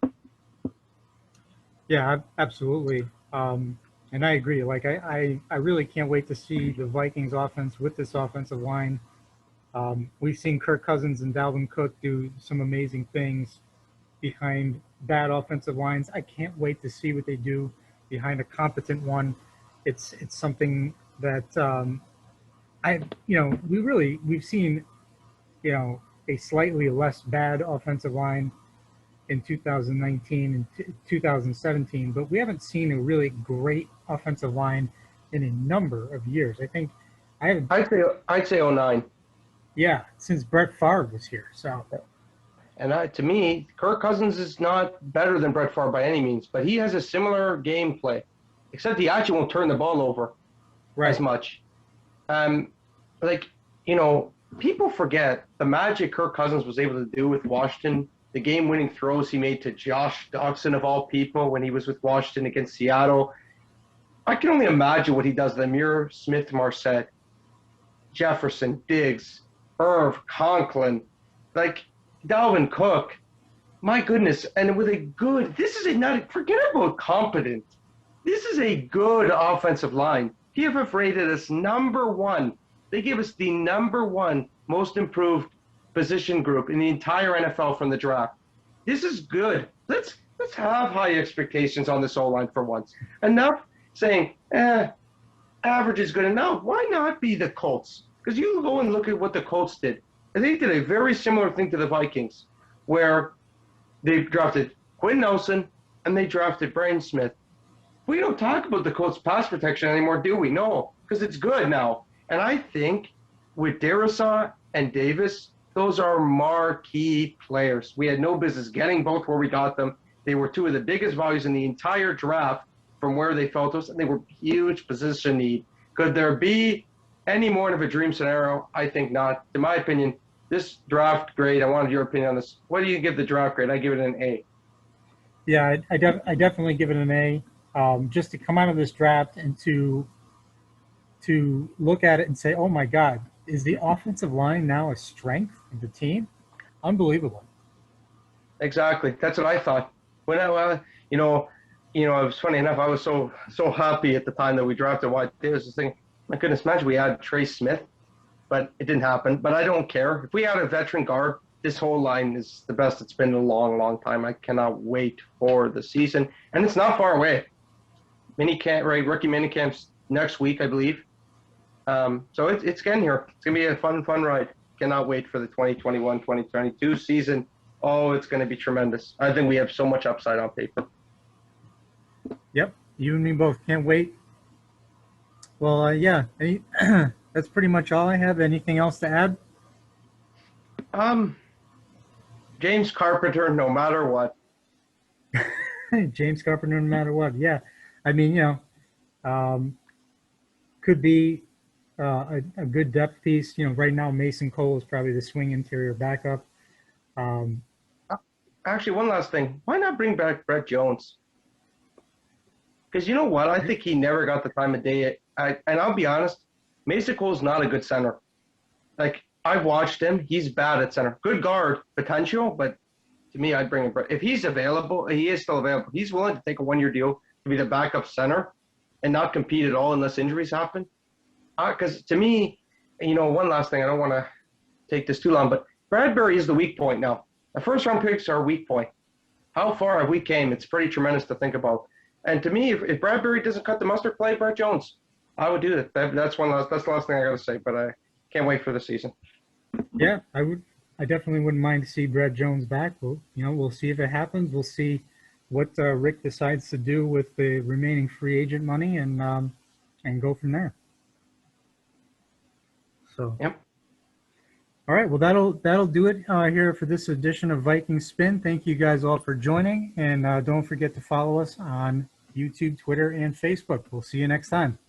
Yeah, absolutely. And I agree. Like I really can't wait to see the Vikings offense with this offensive line. We've seen Kirk Cousins and Dalvin Cook do some amazing things behind bad offensive lines. I can't wait to see what they do behind a competent one. It's something that we've seen a slightly less bad offensive line in 2019 and 2017, but we haven't seen a really great offensive line in a number of years. I think I haven't, I'd say '09. yeah, since Brett Favre was here. So, And to me, Kirk Cousins is not better than Brett Favre by any means, but he has a similar gameplay, except he actually won't turn the ball over as right, much. Um, like, people forget the magic Kirk Cousins was able to do with Washington, the game-winning throws he made to Josh Doctson of all people when he was with Washington against Seattle. I can only imagine what he does to Amir Smith-Marset, Jefferson, Diggs, Irv, Conklin, like Dalvin Cook. My goodness. And with this is forget about competent. This is a good offensive line. PFF rated us number one. They gave us the number one most improved position group in the entire NFL from the draft. This is good. Let's have high expectations on this O-line for once. Enough saying, average is good enough. Why not be the Colts? Because you go and look at what the Colts did. And they did a very similar thing to the Vikings, where they drafted Quinn Nelson and they drafted Brain Smith. We don't talk about the Colts pass protection anymore, do we? No, because it's good now. And I think with Darrisaw and Davis, those are marquee players. We had no business getting both where we got them. They were two of the biggest values in the entire draft from where they felt us, and they were huge position need. Could there be any more of a dream scenario? I think not. In my opinion, this draft grade, I wanted your opinion on this. What do you give the draft grade? I give it an A. yeah, I definitely give it an A. Just to come out of this draft and to look at it and say, oh my God, is the offensive line now a strength of the team? Unbelievable. Exactly. That's what I thought. When it was funny enough. I was so happy at the time that we drafted White Davis. This thing, my goodness, imagine we had Trey Smith, but it didn't happen. But I don't care. If we had a veteran guard, this whole line is the best it's been in a long, long time. I cannot wait for the season, and it's not far away. Rookie minicamp's next week, I believe. So it's getting here. It's gonna be a fun ride. Cannot wait for the 2021-2022 season. Oh, it's gonna be tremendous. I think we have so much upside on paper. Yep, you and me both. Can't wait. Well, yeah, that's pretty much all I have. Anything else to add? James Carpenter, no matter what. James Carpenter, no matter what. Yeah, I mean, could be a good depth piece. Right now Mason Cole is probably the swing interior backup. Actually, one last thing. Why not bring back Brett Jones? Because you know what? I think he never got the time of day. And I'll be honest, Mason Cole's not a good center. Like, I've watched him. He's bad at center. Good guard potential, but to me, I'd bring him. If he's available, he is still available. He's willing to take a one-year deal to be the backup center and not compete at all unless injuries happen. Because to me, one last thing. I don't want to take this too long, but Bradbury is the weak point now. The first-round picks are a weak point. How far have we came? It's pretty tremendous to think about. And to me, if Bradbury doesn't cut the mustard, play Brett Jones. I would do that. That's the last thing I got to say. But I can't wait for the season. Yeah, I would. I definitely wouldn't mind to see Brett Jones back. We'll see if it happens. We'll see what Rick decides to do with the remaining free agent money, and go from there. So. Yep. All right, well, that'll do it here for this edition of Viking Spin. Thank you guys all for joining, and don't forget to follow us on YouTube, Twitter, and Facebook. We'll see you next time.